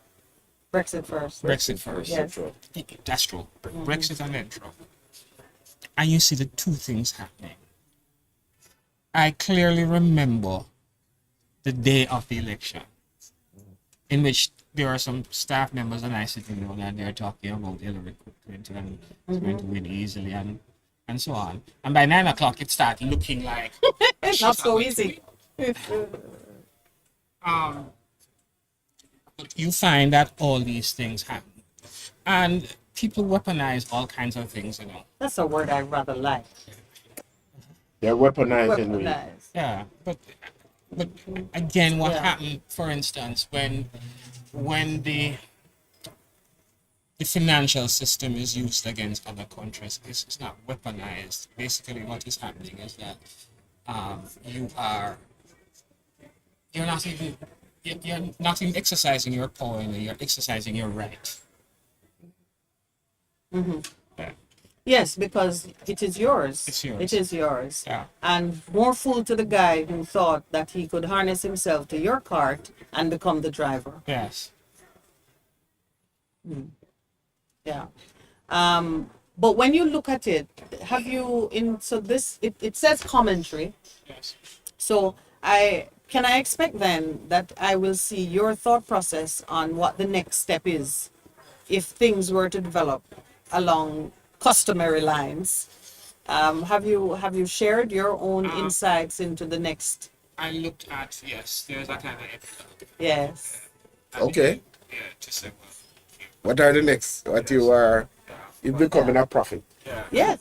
Brexit first. Brexit first. Yes. That's true. Brexit and then Trump. And you see the two things happening. I clearly remember the day of the election, in which there are some staff members and I sitting down and they're talking about Hillary Clinton and it's going to win easily and so on. And by 9 o'clock, it started looking like It's not so easy. But you find that all these things happen, and people weaponize all kinds of things. That's a word I rather like. They're weaponizing we. weaponized. Yeah, but again, what Yeah. happened, for instance, when the financial system is used against other countries, it's not weaponized. Basically, what is happening is that you are you're not even you're not even exercising your power, you're exercising your right. Yeah, Yes, because it is yours. it's yours. It is yours. Yeah. And more fool to the guy who thought that he could harness himself to your cart and become the driver. Yes. Yeah. But when you look at it, have you in so this it says commentary. Yes. So I expect then that I will see your thought process on what the next step is if things were to develop along customary lines. Have you shared your own insights into the next? I looked at, yes, there's a kind of epilogue. Yes. Okay. Yeah, just like What are the next? What you are? You're becoming a prophet. Yes.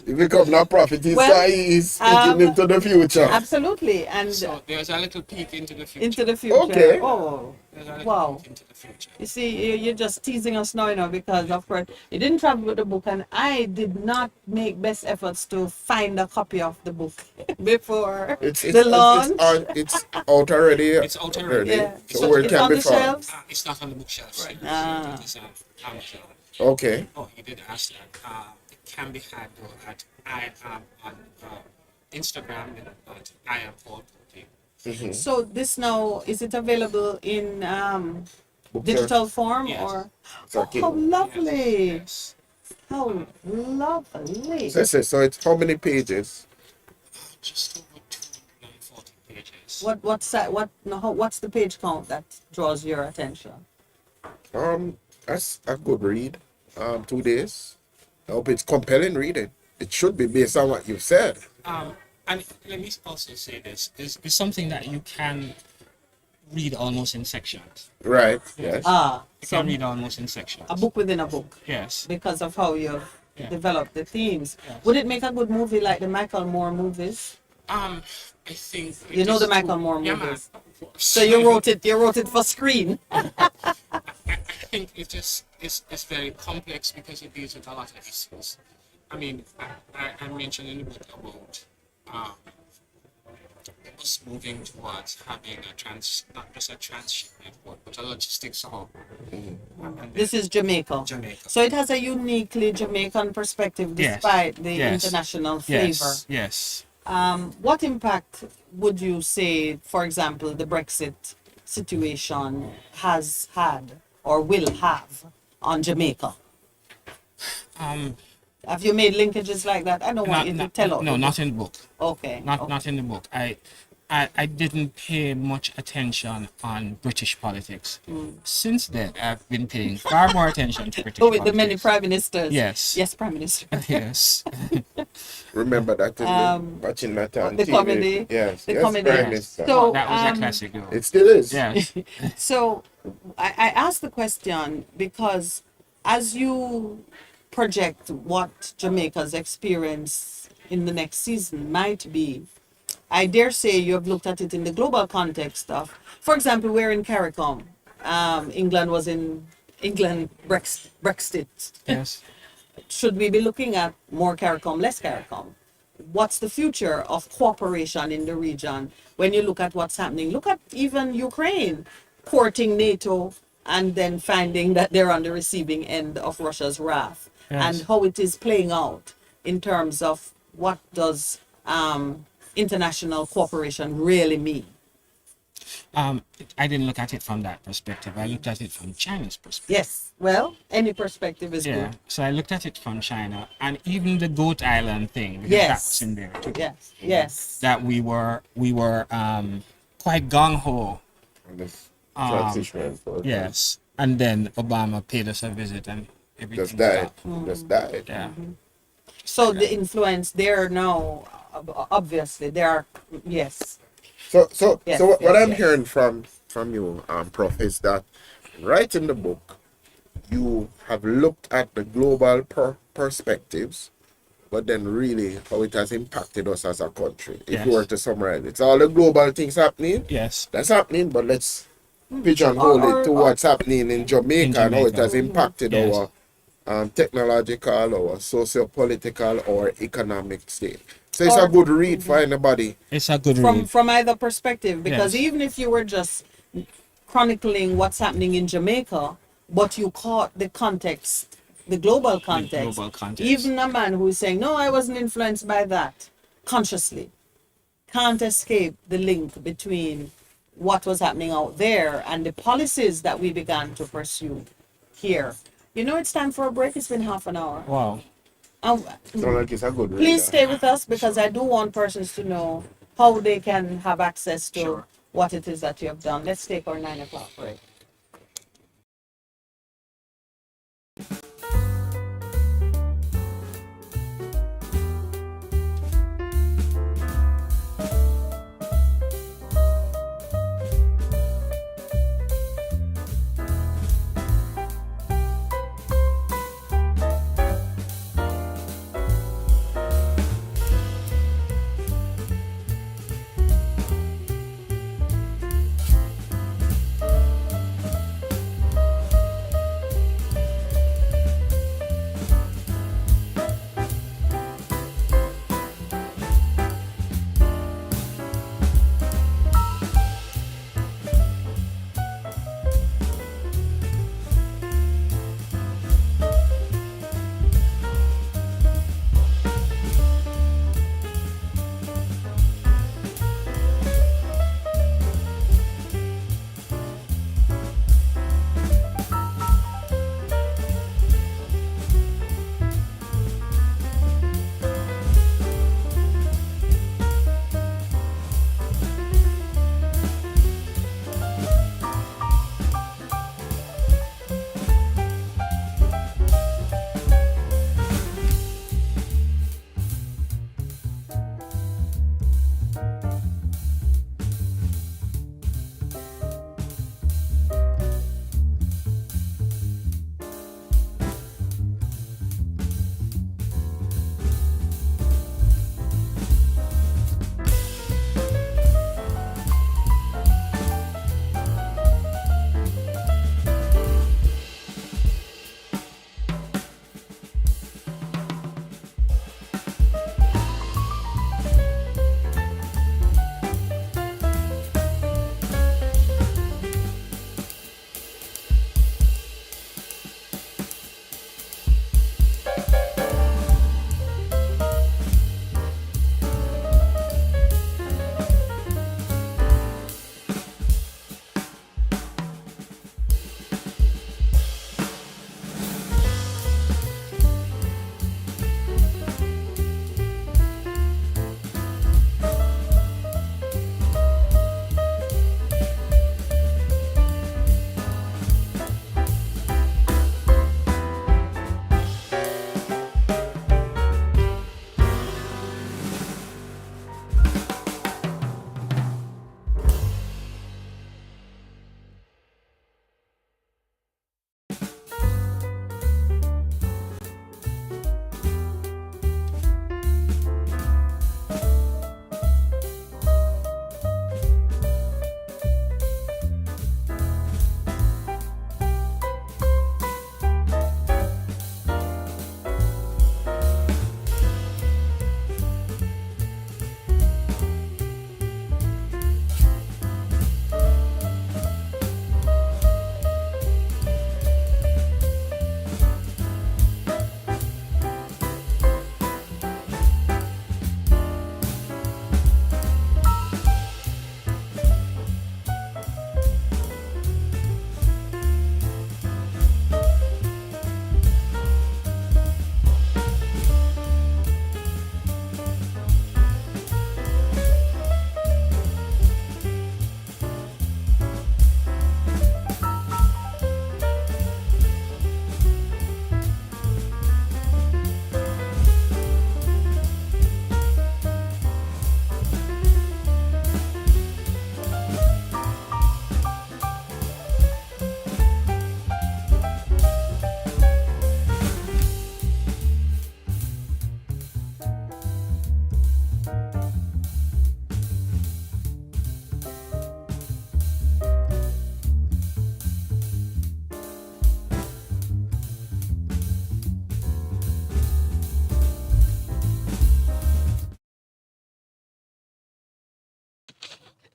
You're becoming a prophet. He's speaking into the future. Absolutely. And so there's a little peek into the future. into the future. Okay. Oh, There's a little wow. peek into the future. You see, you're just teasing us now, because of course you didn't travel with the book, and I did not make best efforts to find a copy of the book before the launch. It's out already. It's out already. Yeah. So where it It's can on be the found. shelves. It's not on the bookshelf. Right. Ah. It is on Amazon. Okay. Oh, you did ask that. It can be had though at I am on Instagram at I am Paul Putin. So this now, is it available in Book digital form Yes. or? Okay. How lovely! Yes. How lovely! So it's how many pages? Just over 240 pages. What's the page count that draws your attention? That's a good read. 2 days. I hope it's compelling reading. It should be based on what you've said. And let me also say this is something that you can read almost in sections. Right. Yes. You can read almost in sections. A book within a book, Yes. because of how you've Yeah. developed the themes. Yes. Would it make a good movie like the Michael Moore movies? I think You know is the Michael true. Moore Yeah, movies. man, of course. So you wrote it for screen. I think it just it's very complex because it deals with a lot of issues. I mean, I mentioned in the book about us moving towards having not just a transship network, but a logistics hub. And This is Jamaica. Jamaica. So it has a uniquely Jamaican perspective Yes. despite the Yes. international flavor. Yes. Yes. What impact would you say, for example, the Brexit situation has had or will have on Jamaica? Have you made linkages like that? I don't want you to tell us. No, not in the book. Okay. Not in the book. I didn't pay much attention on British politics. Since then, I've been paying far more attention to British Oh, with politics. the many prime ministers. Yes. Yes, prime minister. Yes. Remember that in watching that on the TV. comedy. Yes. The yes, comedy. Prime Minister. So, That was a classic. Though. It still is. Yes. So I asked the question because as you project what Jamaica's experience in the next season might be, I dare say you have looked at it in the global context of, for example, we're in CARICOM. England was in Brexit. Yes. Should we be looking at more CARICOM, less CARICOM? What's the future of cooperation in the region when you look at what's happening? Look at even Ukraine courting NATO and then finding that they're on the receiving end of Russia's wrath, Yes. and how it is playing out in terms of what does international cooperation really mean. I didn't look at it from that perspective. I looked at it from China's perspective. Yes, well, any perspective is Yeah. good. So I looked at it from China, and even the Goat Island thing. Because Yes. That was in there too. Yes. That we were quite gung ho. And this transition. Yes. And then Obama paid us a visit and everything. Just died. Mm-hmm. Just died. Yeah. So the influence there now, obviously, there are, yes. So Yes, what yes, I'm yes. hearing from you, Prof, is that right in the book, you have looked at the global perspectives but then really how it has impacted us as a country. If you were Yes. to summarize, it's all the global things happening. Yes. That's happening, but let's pigeonhole it to what's happening in In Jamaica and how it Jamaica. has impacted Yes. our technological, our socio-political, or economic state. So it's a Or- good read for anybody. It's a good from read. from either perspective, because Yes. even if you were just chronicling what's happening in Jamaica, but you caught the context, the global context, global context. even a man who is saying, no, I wasn't influenced by that consciously, can't escape the link between what was happening out there and the policies that we began to pursue here. You know, it's time for a break. It's been half an hour. Wow. Um, So like it's a good read. Please stay with us, because I do want persons to know how they can have access to Sure. what it is that you have done. Let's take our 9 o'clock break.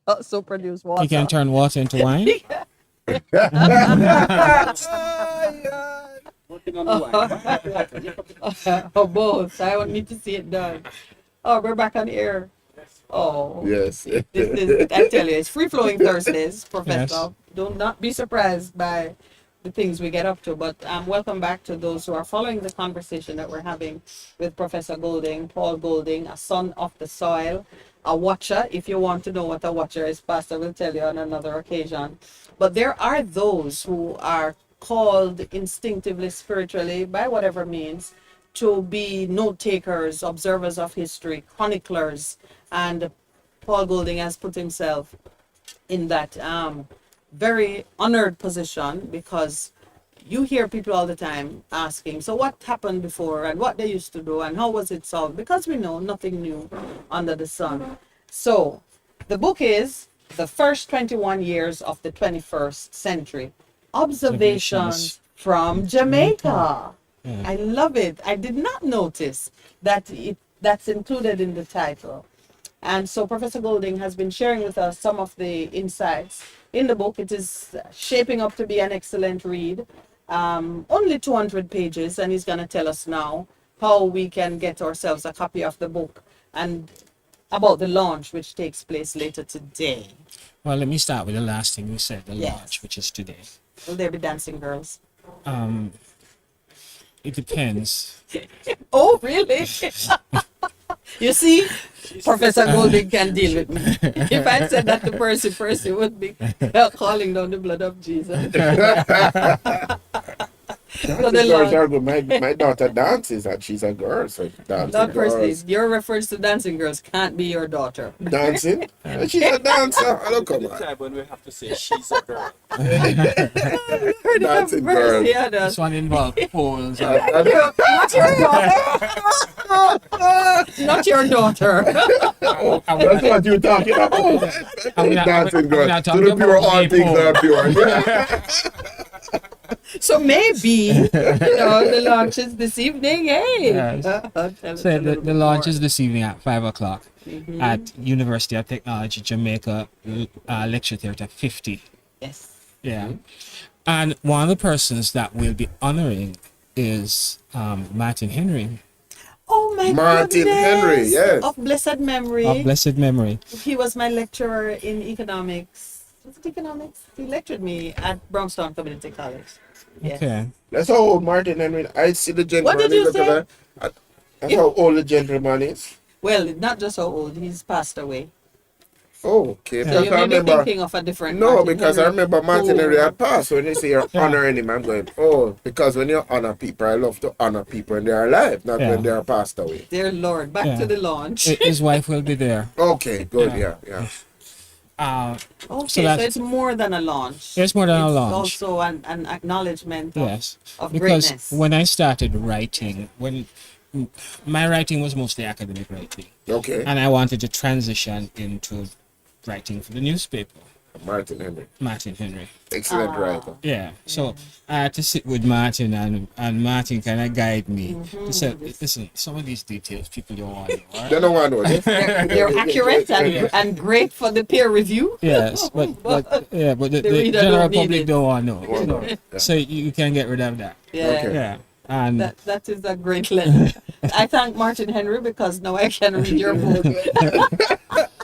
also produce He can water. turn water into wine. Oh, both. I need to see it done. Oh, we're back on air. Oh, Yes. this is, I tell you, it's free flowing Thursdays, Yes. Professor. Do not be surprised by the things we get up to. But welcome back to those who are following the conversation that we're having with Professor Golding, Paul Golding, a son of the soil, a watcher. If you want to know what a watcher is, Pastor will tell you on another occasion. But there are those who are called instinctively, spiritually, by whatever means, to be note takers, observers of history, chroniclers, and Paul Golding has put himself in that very honored position because you hear people all the time asking, so what happened before and what they used to do and how was it solved? Because we know nothing new under the sun. So the book is The First 21 Years of the 21st Century, Observations from Jamaica. Yeah. I love it. I did not notice that that's included in the title. And so Professor Golding has been sharing with us some of the insights in the book. It is shaping up to be an excellent read. Only 200 pages, and he's going to tell us now how we can get ourselves a copy of the book and about the launch, which takes place later today. Well, let me start with the last thing you said, the Yes. launch, which is today. Will there be dancing girls? It depends. Oh, really? You see, Professor Golding can deal with me. If I said that to Percy, Percy would be calling down the blood of Jesus. Dancing girls are good. My daughter dances and she's a girl, so dancing Not Percy. girls. Your reference to dancing girls can't be your daughter. Dancing? She's a dancer. I don't come on. Time when we have to say she's a girl. Dancing Percy, girl. yeah, This one involves poles. not your daughter. Not your daughter. That's what you're talking about. Dancing girl. not To talking the pure, about all gay things porn. are pure. Yeah. So maybe, the launch is this evening. Hey. Yes. Tell us So a little the bit launch more. is this evening at 5 o'clock at University of Technology, Jamaica, Lecture Theatre 50. Yes. Yeah. And one of the persons that we'll be honoring is Martin Henry Oh my Martin goodness. Henry, yes. Of blessed memory. of blessed memory. He was my lecturer in economics. Was it economics? He lectured me at Brownstown Community College. Yes. Okay. That's how old Martin Henry. I see the gentleman. What did you look at say? that. That's how old the gentleman is. Well, not just how old, he's passed away. Oh, okay. So Because you I may be remember. thinking of a different No, Martin because I Henry. remember Martin Oh. Henry had passed. When you say you're honoring him, I'm going, oh, because when you honor people, I love to honor people when they're alive, not Yeah. when they're passed away. Dear Lord, back Yeah. to the launch. His wife will be there. Okay, good, Yeah. yeah. Uh, Okay, So so, that's- it's more than a launch. It's more than a It's launch. also an acknowledgement of, yes. of Because greatness. when I started writing, my writing was mostly academic writing, Okay, and I wanted to transition into writing for the newspaper. Martin Henry. Martin Henry. Excellent writer. Yeah. So I had to sit with Martin, and Martin kind of guide me to say, listen, some of these details people don't want to know. All They right? don't want to know. They're accurate and great for the peer review. Yes, but the The reader general don't need public it. don't want to know. Don't know. Yeah. So you can get rid of that. Yeah. Okay. Yeah. And That is a great lesson. I thank Martin Henry because now I can read your book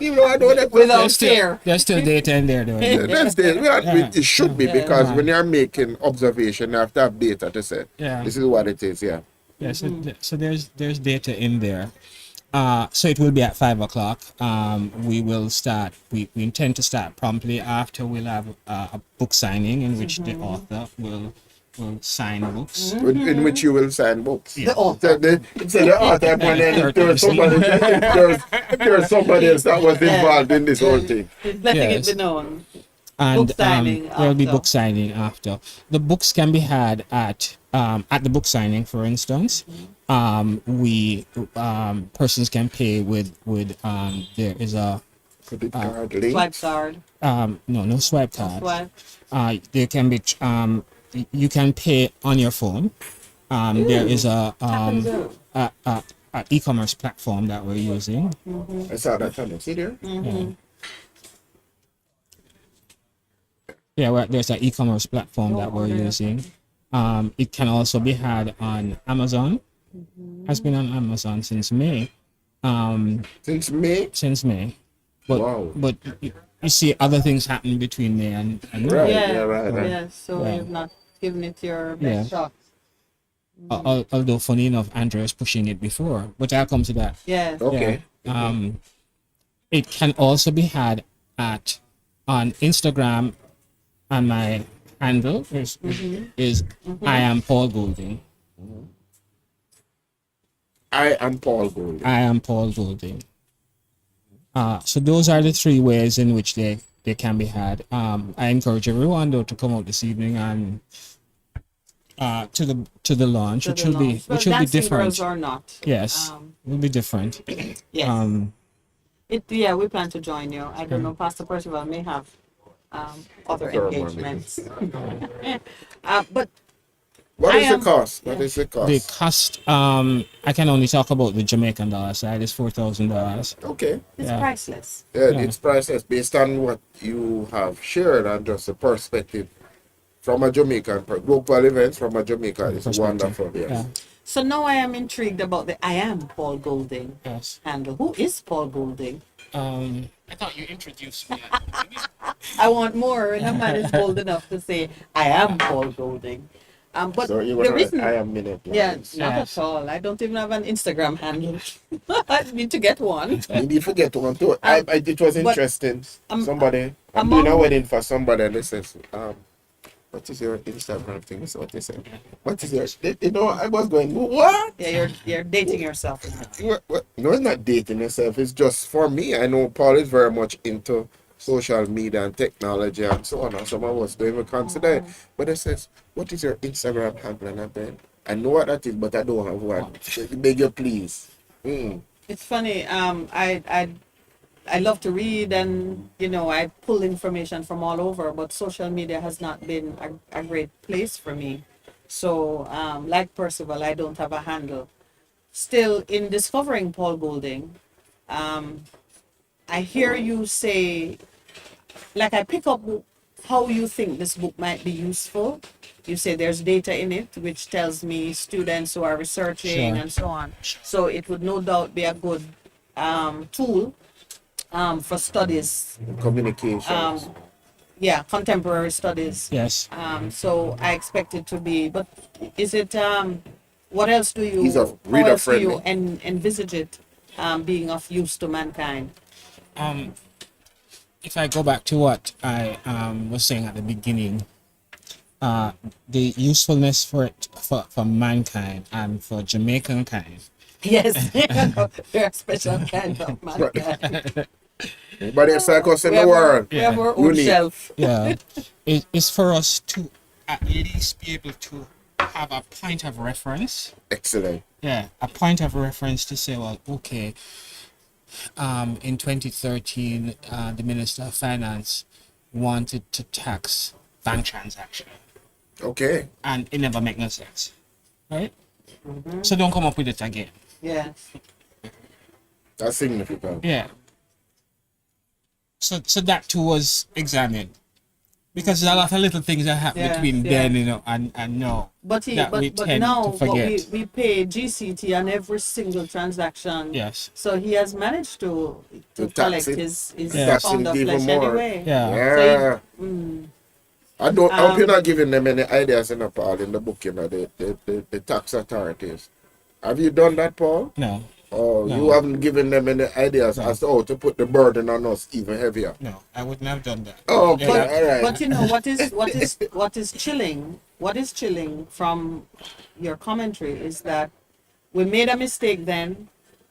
Even though I know that without fear. there's still data in there, though. That's the, it should be because when you're making observation, you have to have data to say. Yeah. This is what it is, yeah. Yeah, so there's data in there. So it will be at 5 o'clock. We will start. We intend to start promptly after we'll have a book signing in which the author will sign books. In which you will sign books. The author. So the author, and then if there was somebody else that was involved in this whole thing. Letting Yes. it be known. And Book signing there will be after. book signing after. The books can be had at the book signing, for instance. We persons can pay with there is a Credit card link. Swipe card. no swipe card. Swipe. There can be you can pay on your phone. There is a e-commerce platform that we're using. I saw that on the see there. Yeah, well, there's an e-commerce platform Don't that we're order it. using. It can also be had on Amazon. Has been on Amazon since May. Since May? Since May. But Wow. you see other things happen between May and now. Right, Yeah, yeah, right. right. yeah. So Yeah. you've not given it your Yeah. best shot. Although funny enough, Andrea is pushing it before, but I'll come to that. Yes. Okay. Yeah. It can also be had on Instagram, and my handle is I am Paul Goulding. I am Paul Gold. I am Paul Goulding. So those are the three ways in which they can be had. I encourage everyone though to come out this evening and to the launch, To which the will be launch. Well, which will be dancing different. girls or not. Yes, will be different. Yes. Yeah, we plan to join you. I don't know, Pastor Percival may have other Ceremony. engagements. But What I is am- the cost? yeah. What is the cost? The cost, I can only talk about the Jamaican dollar side. Is $4,000. Okay. it's Yeah. priceless. Yeah, Yeah. it's priceless based on what you have shared and just the perspective from a Jamaican global events from a Jamaican. It's Perspective. wonderful. Yes. Yeah. So now I am intrigued about the I am Paul Goulding Yes. handle. Who is Paul Goulding? I thought you introduced me. I want more, and a man is bold enough to say I am Paul Goulding. But So you the were reason, I am minute. yeah, Lines. not Yes. at all. I don't even have an Instagram handle. I need to get one. You need to forget one too. It was interesting. Somebody, I'm doing a among- wedding for somebody, and they says, what is your Instagram thing? That's what they said. What is your? You know, I was going, what? Yeah, you're dating yourself now. What? No, it's not dating yourself. It's just for me. I know Paul is very much into social media and technology and so on. And some of us don't even consider it. But it says, what is your Instagram handle? And I've been, I know what that is, but I don't have one. So beg you, please. It's funny. I love to read, and I pull information from all over, but social media has not been a great place for me. So like Percival, I don't have a handle. Still, in discovering Paul Goulding, I hear you say, like, I pick up how you think this book might be useful. You say there's data in it which tells me students who are researching Sure. and so on. So it would no doubt be a good tool for studies. Communications. Contemporary studies. Yes. So I expect it to be. But is it? What else do you? These are how reader else do you friendly. envisage it being of use to mankind? If I go back to what I was saying at the beginning, the usefulness for it for mankind and for Jamaican kind. Yes, we're a special kind of mankind. Anybody else like us in We the have world? we have our own Unique. shelf. Yeah, it's for us to at least be able to have a point of reference. Excellent. Yeah, a point of reference to say, well, okay, in 2013, the Minister of Finance wanted to tax bank transaction, Okay. and it never make no sense, right? So don't come up with it again. Yes. That's significant. Yeah. So that too was examined, because there's a lot of little things that happen Yeah, between yeah. then, and now. But That we but tend now to forget. we pay GCT on every single transaction. Yes. So he has managed to To tax collect it. his Yeah. Tax pound it of even flesh more. anyway. Yeah. Yeah. I don't. I hope you're Um, not giving them any ideas in Paul in the book. The tax authorities. Have you done that, Paul? No. Or No. you haven't given them any ideas No. as to how to put the burden on us even heavier? No, I wouldn't have done that. Oh, okay, Yeah. all right. But what is chilling? What is chilling from your commentary is that we made a mistake then.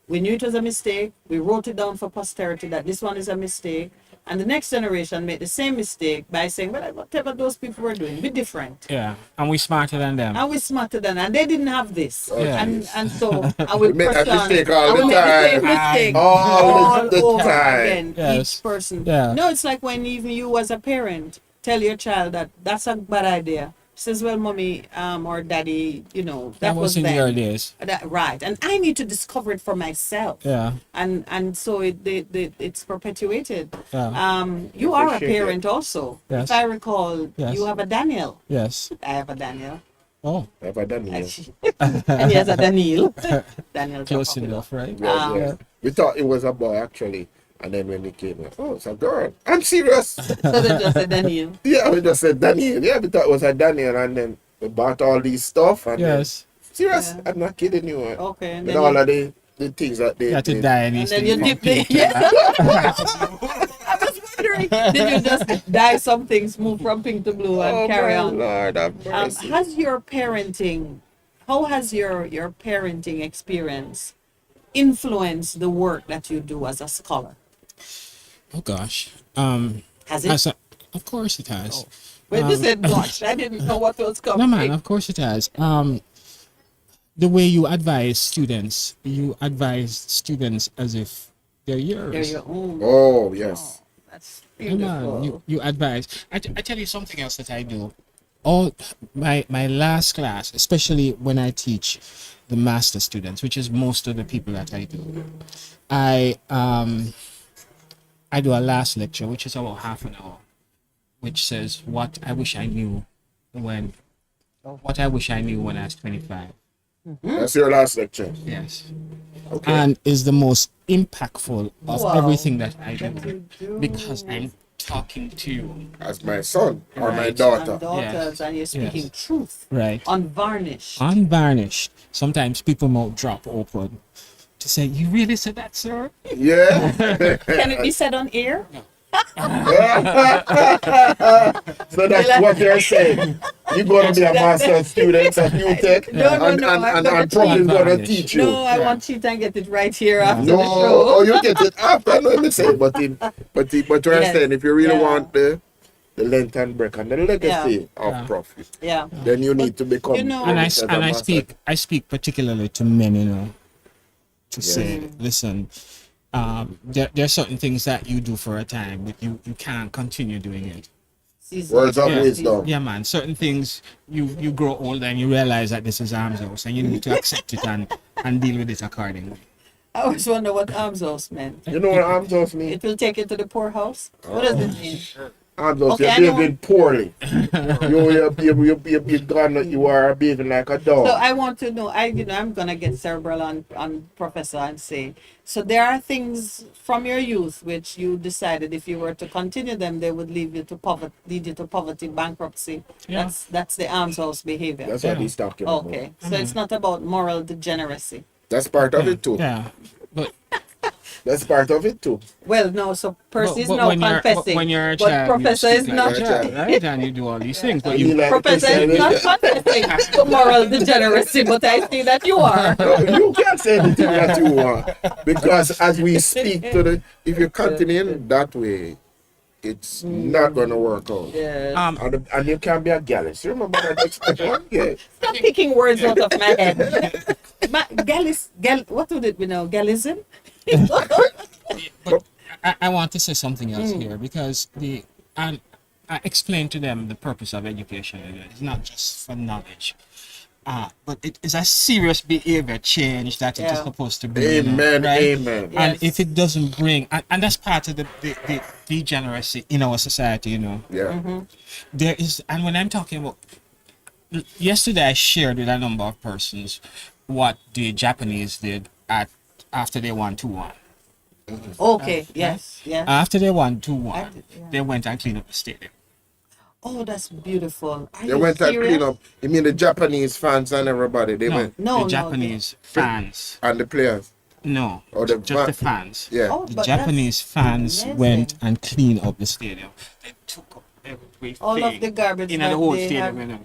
We knew it was a mistake. We wrote it down for posterity that this one is a mistake. And the next generation made the same mistake by saying, well, whatever those people were doing, be different. Yeah, and we smarter than them. And we smarter than, and they didn't have this. Oh, and jeez. and so I will We make push that on. mistake all I the will make the same time. mistake All the over time. again. Yes. Each person. Yeah. No, it's like when even you as a parent tell your child that that's a bad idea. says, well, mommy, or daddy, That that was was in your then. days. Right. And I need to discover it for myself. Yeah. And so it's perpetuated. Yeah. You are a Appreciate it. parent also. If Yes. I recall, Yes. you have a Daniel. Yes. I have a Daniel. Oh, Have I done here? And he has a Daniel. Daniel. close enough, right? Yeah, yeah. We thought it was a boy actually. And then when they came, oh, it's a girl. I'm serious. So they just said Daniel. Yeah, we just said Daniel. Yeah, we thought it was a Daniel. And then we bought all these stuff. And Yes. then, serious. Yeah. I'm not kidding you. Okay. And With then all you, of the things that they You had to did. die in and these then you things. dip the, yeah. I was wondering, did you just dye some things, move from pink to blue, and Oh, carry my on? Lord, have mercy. Has your parenting, how has your parenting experience influenced the work that you do as a scholar? Oh gosh. Has it? As a, of course it has. When you said watch, I didn't know what was No coming. man, of course it has. The way you advise students as if they're yours. They're your own. Oh, yes. That's Yeah, man, beautiful. you advise. I tell you something else that I do. All my last class, especially when I teach the master students, which is most of the people that I do, I do a last lecture, which is about half an hour, which says what I wish I knew when what I wish I knew when I was 25. That's your last lecture. Yes. Okay. And is the most impactful of Wow. everything that I That do you do. because I'm talking to you. As my son or my Right. daughter. And daughters, and you're speaking Yes. truth, Right. unvarnished. Unvarnished. Sometimes people might drop open to say, "You really said that, sir?" Yeah. Can it be said on air? So that's what they're saying. You're going to be a master student at UTech, No, and I'm gonna Prof is going to cheat. teach you. No, I want you to get it right here after No, the show. oh, you get it after. No, let me say, but what you're Yes. saying, if you really Yeah. want the length and breadth and the legacy of Yeah. Prof, Yeah. then you need to become. you know- And I as a and master. I speak particularly to men, to say, listen, there are certain things that you do for a time, but you can't continue doing it. Season. Words of Yeah. wisdom. Yeah, man. Certain things you grow older and you realize that this is arms house, and you need to accept it and deal with it accordingly. I always wonder what arms house meant. You know what arms house mean? It will take you to the poorhouse. What does it mean? Arms house, Okay, I you're know. behaving poorly. you're gone, you are behaving like a dog. So I want to know. I'm gonna get cerebral on Professor and say. So there are things from your youth which you decided if you were to continue them, they would lead you to poverty, bankruptcy. Yeah. That's the arms house behavior. That's what he's talking about. Okay, so it's not about moral degeneracy. That's part of it too. Yeah, but That's part of it too. Well, no. So Percy is but now when you're- confessing, when you're a but child, you Professor speak is like not. a child, right? And you do all these things, but You you like Professor to is say not anything- confessing to moral degeneracy, but I see that you are. You can't say anything that you want because as we speak to if you continue in that way, it's not gonna work out. Yeah. And you can't be a gallus. You remember that expression? Yeah. Stop picking words out of my head. What would it be now? Gallism? But I want to say something else here because I explained to them the purpose of education. It's not just for knowledge, but it is a serious behavior change that it is Yeah. supposed to bring. Amen. Right? Amen. Yeah. And Yes. if it doesn't bring, and that's part of the degeneracy in our society, Yeah. there is, and when I'm talking about, yesterday I shared with a number of persons what the Japanese did after they won 2-1. Okay, yes, yes. After they won I 2-1, did, yeah. they went and cleaned up the stadium. Oh, that's beautiful. Are They you went and serious? clean up. You mean the Japanese fans and everybody? They No, went No, the Japanese fans. and the players. No, Or the just the fa- fans. Yeah. Oh, The but Japanese that's fans amazing. went and cleaned up the stadium. They took up everything. All of the garbage in that the whole they stadium, have-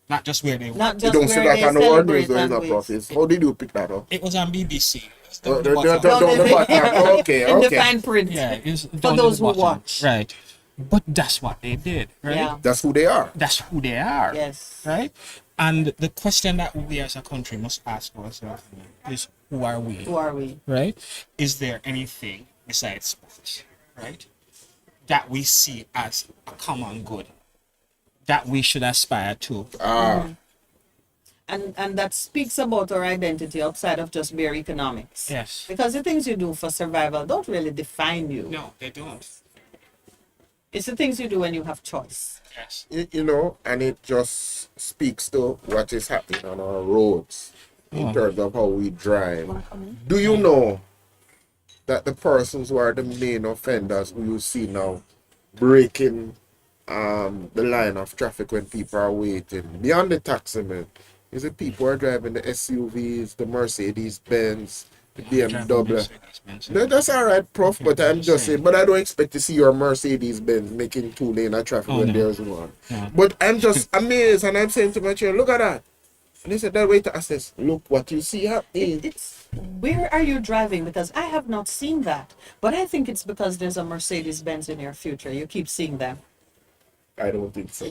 Not just where they were. Not You just don't see where that they on the world celebrate news, though, and is a waste. profit. How did you pick that up? It was on BBC. It's the Oh, the bottom. bottom. Okay, In the okay. fine print. Yeah, it's For down to those the who bottom. watch. Right. But that's what they did, right? Yeah. That's who they are. That's who they are. Yes. Right? And the question that we as a country must ask ourselves is, who are we? Who are we? Right? Is there anything besides sports, right, that we see as a common good that we should aspire to. And that speaks about our identity outside of just bare economics. Yes. Because the things you do for survival don't really define you. No, they don't. It's the things you do when you have choice. Yes. You know, and it just speaks to what is happening on our roads in terms of how we drive. Do you know that the persons who are the main offenders who you see now breaking the line of traffic when people are waiting beyond the taxi man is the people who are driving the SUVs, the Mercedes Benz, the BMW. No, that's all right, Prof. But I'm just saying, but I don't expect to see your Mercedes Benz making 2 lane of traffic when there's one. But I'm just amazed, and I'm saying to my chair, look at that. And he said, that way to assess, look what you see happening. It's where are you driving? Because I have not seen that. But I think it's because there's a Mercedes Benz in your future. You keep seeing them. I don't think so.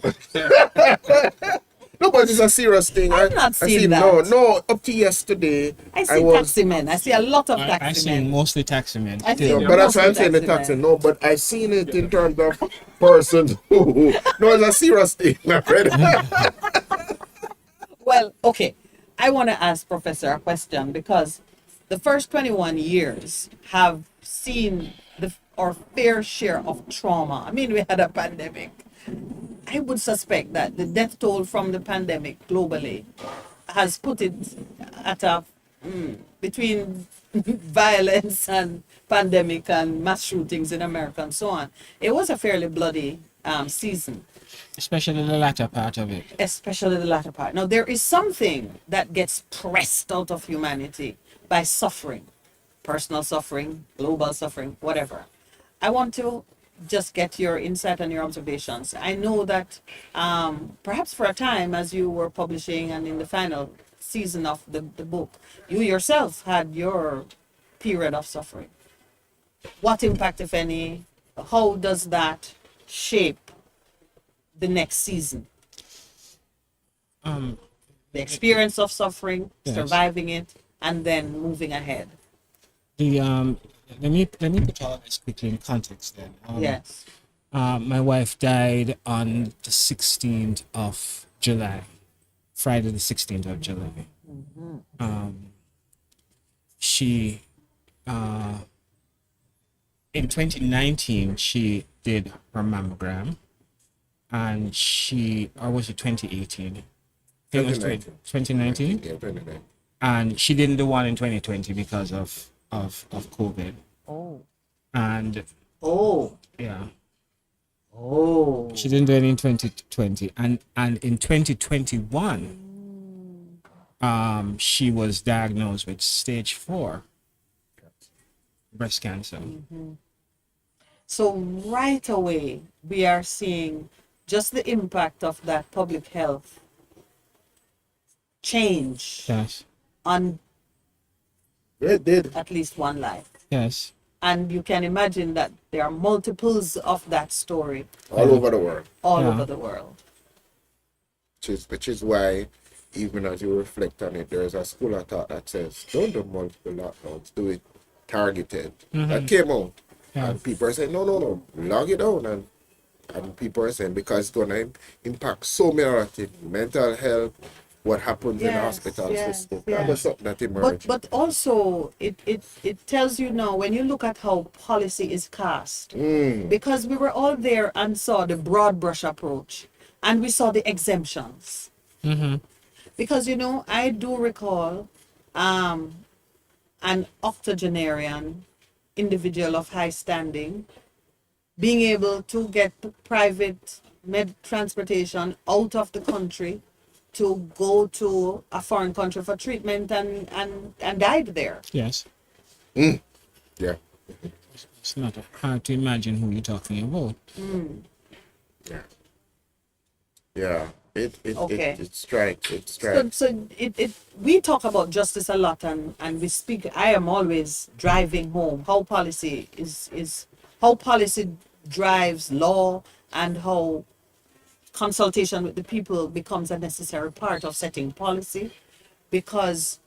No, but it's a serious thing. I've not seen that. No, up to yesterday. I see taxi men. I see a lot of I taxi see men. mostly taxi men. I see No, but that's why I'm saying the mostly taxi. men. No, but I seen it in terms of persons who. No, it's a serious thing, my friend. Well, okay. I want to ask Professor a question because the first 21 years have seen our fair share of trauma. I mean, we had a pandemic. I would suspect that the death toll from the pandemic globally has put it at a between violence and pandemic and mass shootings in America and so on. It was a fairly bloody season, Especially the latter part of it. especially the latter part. Now, there is something that gets pressed out of humanity by suffering, personal suffering, global suffering, whatever. I want to just get your insight and your observations. I know that perhaps for a time, as you were publishing and in the final season of the book, you yourself had your period of suffering. What impact, if any, how does that shape the next season? The experience of suffering, Yes. surviving it, and then moving ahead. The let me put all this quickly in context then. Yes. My wife died on the 16th of July, Friday the 16th of July. She in 2019 she did her mammogram, and or was it 2018? It was 2019, Yeah, 2019. and she didn't do one in 2020 because of COVID. Oh. And Oh. yeah, Oh. she didn't do it in 2020, and in 2021 she was diagnosed with stage 4 breast cancer. So right away, we are seeing just the impact of that public health change Yes, on It did. at least one life. yes, And you can imagine that there are multiples of that story All over the world. all Yeah. over the world. Which is why, even as you reflect on it, there's a school of thought that says, don't do multiple lockdowns, do it targeted. That came out. Yeah. And people are saying, no, log it down. And people are saying, because it's going to impact so many other things, mental health, what happens in the Yes, hospital yes, system. yes. That was something that But emerged. but also it tells you now when you look at how policy is cast, because we were all there and saw the broad brush approach and we saw the exemptions. Because I do recall an octogenarian individual of high standing being able to get private transportation out of the country to go to a foreign country for treatment and died there. yes. Yeah. It's not hard to imagine who you're talking about. Yeah. Okay. It strikes. It So, strikes. so we talk about justice a lot and we speak. I am always driving home how policy is how policy drives law and how consultation with the people becomes a necessary part of setting policy, because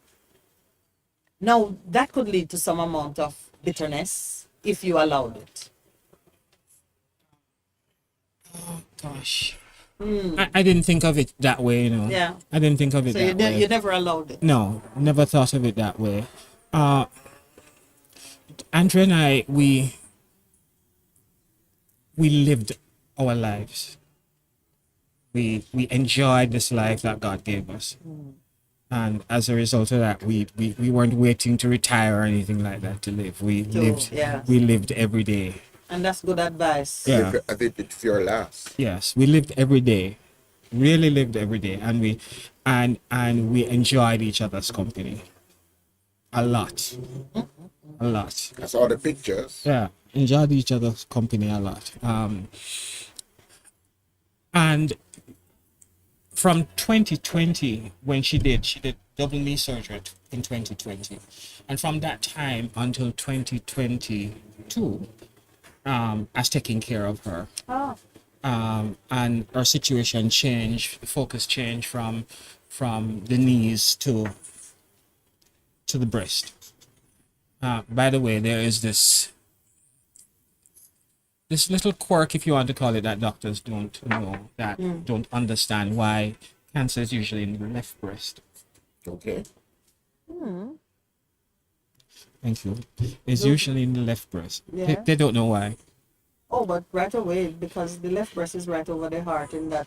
now that could lead to some amount of bitterness if you allowed it. Gosh. I didn't think of it that way, you know. Yeah. I didn't think of it So that way. you never allowed it. No, never thought of it that way. Uh, Andrea and I, we lived our lives. We enjoyed this life that God gave us. And as a result of that, we weren't waiting to retire or anything like that to live. Yeah. We lived every day. And that's good advice. Yeah. As if it's your last. Yes, we lived every day, really lived every day, and we enjoyed each other's company a lot, a lot. I saw the pictures. Yeah, enjoyed each other's company a lot. And from 2020, when she did double knee surgery in 2020, and from that time until 2022, I was taking care of her. Oh. And our situation changed, the focus changed from the knees to the breast. By the way, there is this little quirk, if you want to call it, that doctors don't know, that don't understand why cancer is usually in the left breast. Okay. Thank you. It's usually in the left breast. Yeah. They don't know why. Oh, but right away, because the left breast is right over the heart in that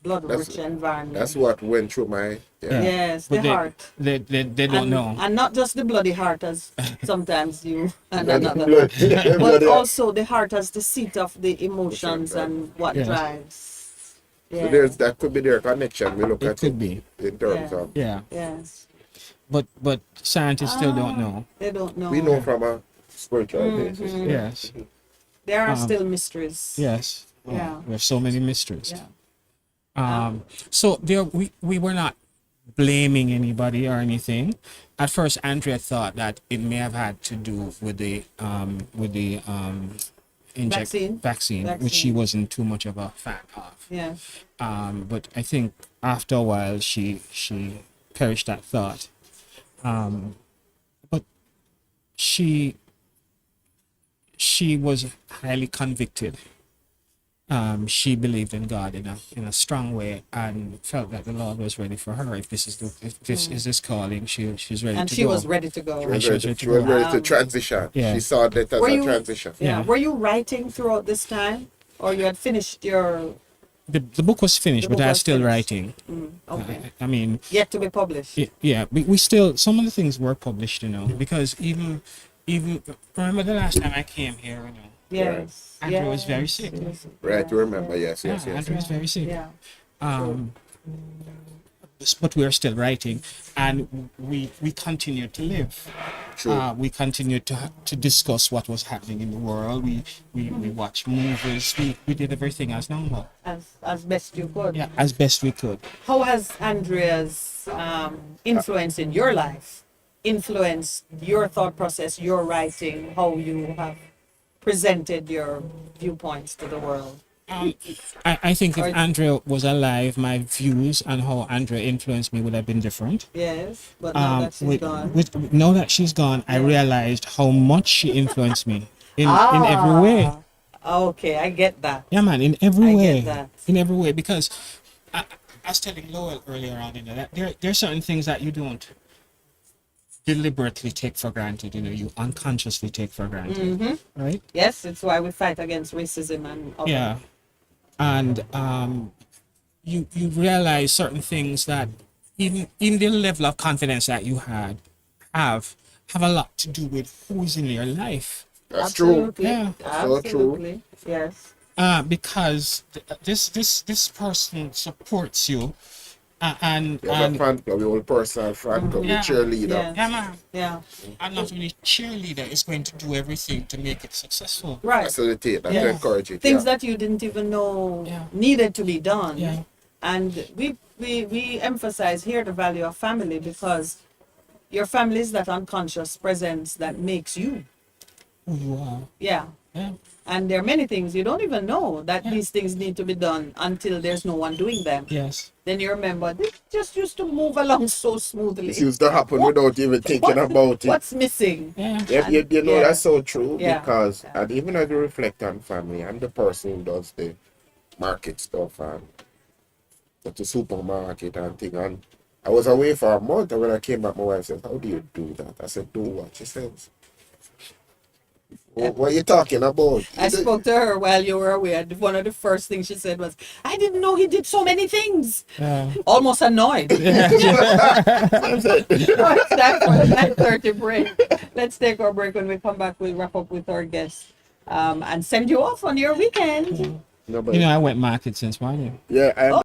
blood-rich environment. That's what went through my Yes, But the heart. They don't and, know. And not just the bloody heart, as sometimes you and Blood- another. blood- But blood- also the heart as the seat of the emotions Right. and what Yes. drives. So Yeah. that could be their connection. We look It at could it be. in terms Yeah. of Yeah. Yes. But scientists still don't know. They don't know. we know from a spiritual basis. Yes. There are still mysteries. Yes. Oh, Yeah. we have so many mysteries. Yeah. So there we were not blaming anybody or anything. At first Andrea thought that it may have had to do with the vaccine, which she wasn't too much of a fan of. Yeah. But I think after a while she perished that thought. But she was highly convicted. She believed in God in a strong way and felt that the Lord was ready for her. If this is this calling, she's ready And to she go. was ready to go. And she was ready to She was go. ready to transition. Yeah. She saw that as Were a you- transition. Yeah. Were you writing throughout this time? Or you had finished your The book was finished, The but book I was was still finished. writing. okay. I mean, Yet to be published? yeah, we still, some of the things were published, you know, because even remember the last time I came here, you know, Yes. Andrew was very sick. Yes. Right, to remember, yes, Yeah, yes, yes. Andrew was very sick. Yeah. But we are still writing, and we continued to live. True. We continued to discuss what was happening in the world. We watched movies. We did everything as normal. As best you could. Yeah, as best we could. How has Andrea's influence in your life influenced your thought process, your writing, how you have presented your viewpoints to the world? I think if Or- Andrea was alive, my views and how Andrea influenced me would have been different. Yes, but now that she's gone. Now that she's gone, I realized how much she influenced me in every way. Okay, I get that. Yeah, man, in every I way. get that. In every way, because I was telling Lowell earlier on, you know, that there are certain things that you don't deliberately take for granted, you know, you unconsciously take for granted, right? Yes, it's why we fight against racism and other. Yeah. And you realize certain things that even the level of confidence that you have a lot to do with who's in your life. That's true. Absolutely. Yeah. So true. Absolutely. Yes. Because this person supports you, and We have a fan club, we have a personal fan club, Yeah. the cheerleader. Yeah. yeah, man, Yeah. and not only cheerleader is going to do everything to make it successful. Right. Facilitate and Yeah. to encourage it. Things yeah. that you didn't even know Yeah. needed to be done. Yeah. And we emphasize here the value of family because your family is that unconscious presence that makes you. Who you are. Yeah. Yeah. And there are many things you don't even know that Yeah. these things need to be done until there's no one doing them. Yes. Then you remember this just used to move along so smoothly. It used to happen without even thinking about it. What's missing? Yeah. You know, Yeah. that's so true Yeah. because, Yeah. and even as you reflect on family, I'm the person who does the market stuff and at the supermarket and thing. And I was away for a month, and when I came back, my wife said, "How do you do that?" I said, "Do what?" She says, "What are you talking about?" I spoke to her while you were away, and one of the first things she said was, "I didn't know he did so many things." Almost annoyed. So it's time for the 9:30 break. Let's take our break. When we come back, we'll wrap up with our guests and send you off on your weekend. No, but You know, I went market since morning. yeah, and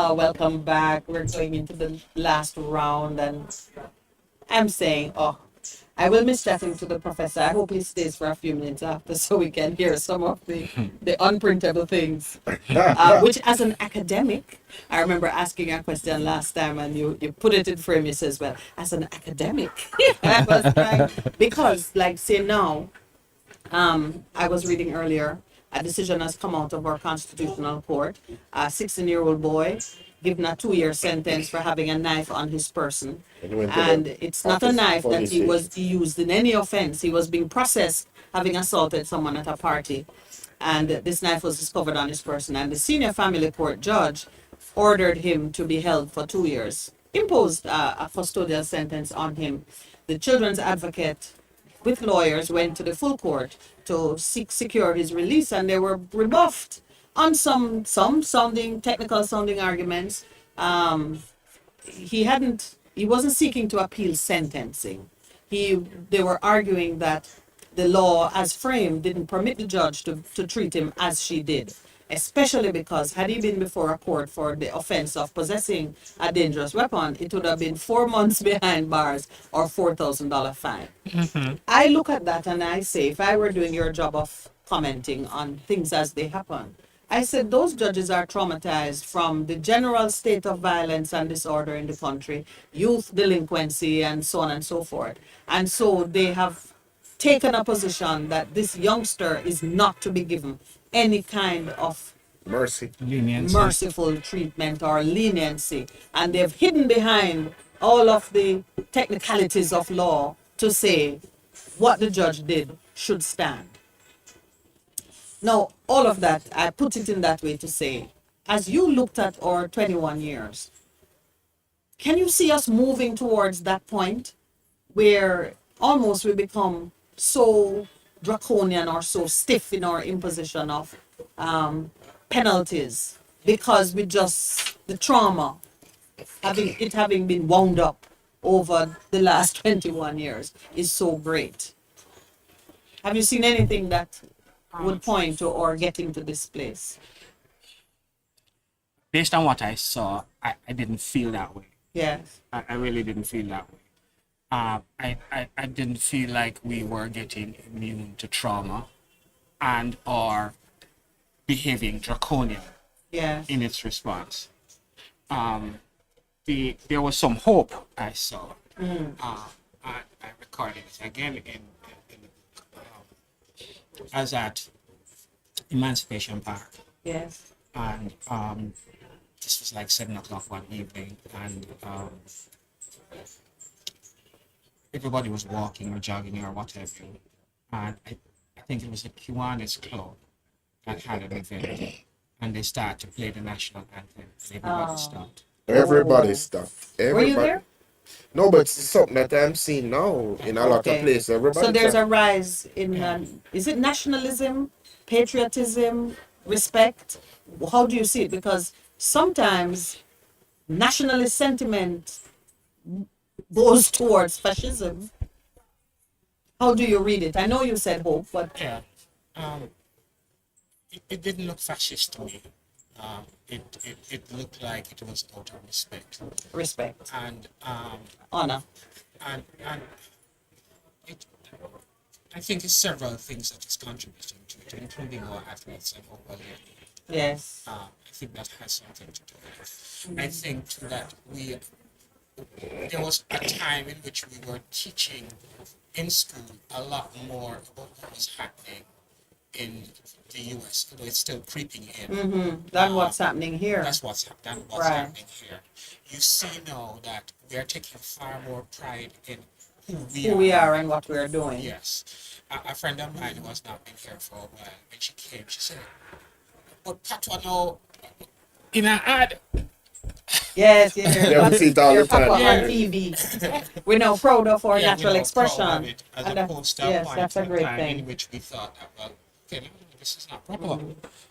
Welcome back. We're going into the last round, and I'm saying, oh, I will miss chatting to the professor. I hope he stays for a few minutes after so we can hear some of the unprintable things. Which, as an academic, I remember asking a question last time and you put it in frame. You says, well, as an academic, I was trying, because, like, say now, I was reading earlier, a decision has come out of our constitutional court. A 16-year-old boy given a 2-year sentence for having a knife on his person. And went to And the it's not a office knife that police he used in any offense. He was being processed having assaulted someone at a party. And this knife was discovered on his person. And the senior family court judge ordered him to be held for 2 years, imposed a custodial sentence on him. The children's advocate with lawyers went to the full court to secure his release, and they were rebuffed on some sounding technical sounding arguments. He wasn't seeking to appeal sentencing. They were arguing that the law as framed didn't permit the judge to treat him as she did, especially because had he been before a court for the offense of possessing a dangerous weapon, it would have been 4 months behind bars or $4,000 fine. I look at that and I say, if I were doing your job of commenting on things as they happen, I said those judges are traumatized from the general state of violence and disorder in the country, youth delinquency, and so on and so forth. And so they have taken a position that this youngster is not to be given any kind of Mercy. Leniency. merciful treatment or leniency. And they've hidden behind all of the technicalities of law to say what the judge did should stand. Now, all of that, I put it in that way to say, as you looked at our 21 years, can you see us moving towards that point where almost we become so draconian or so stiff in our imposition of penalties because the trauma having been wound up over the last 21 years is so great? Have you seen anything that would point to or getting to this place? Based on what I saw, I didn't feel that way. Yes. I really didn't feel that way. I didn't feel like we were getting immune to trauma and or behaving draconian Yes. in its response. There was some hope I saw. I recorded it again in I was at Emancipation Park, Yes. and this was like 7 o'clock one evening, and everybody was walking or jogging or whatever, and I think it was the Kiwanis Club that had an event, and they started to play the national anthem, and everybody stopped. Everybody stopped. Were you there? No, but it's something that I'm seeing now in a lot of Okay. places. Everybody So there's a stopped. rise in, is it nationalism, patriotism, respect? How do you see it? Because sometimes nationalist sentiment goes towards fascism. How do you read it? I know you said hope, but Yeah, it didn't look fascist to me. It looked like it was out of respect, respect, and honor. and it, I think it's several things that is contributing to it, including our athletes and our well-being. Yes. I think that has something to do with it. I think too that there was a time in which we were teaching in school a lot more about what was happening in the US, although it's still creeping in. That's what's happening here. That's what's happening. Right. Happening here. You see now that we are taking far more pride in who we are and what we are doing. Yes. A friend of mine who has not been here for a while, when she came, she said, "But Patwa now in an ad." Yes, Yeah, we see it all your the time. papa on Yeah. TV. We're now proud of our Yeah, natural we know, expression. proud of it, as And opposed to a yes, point that's a in great time thing. in which we thought that, well, okay, no, this is not proper.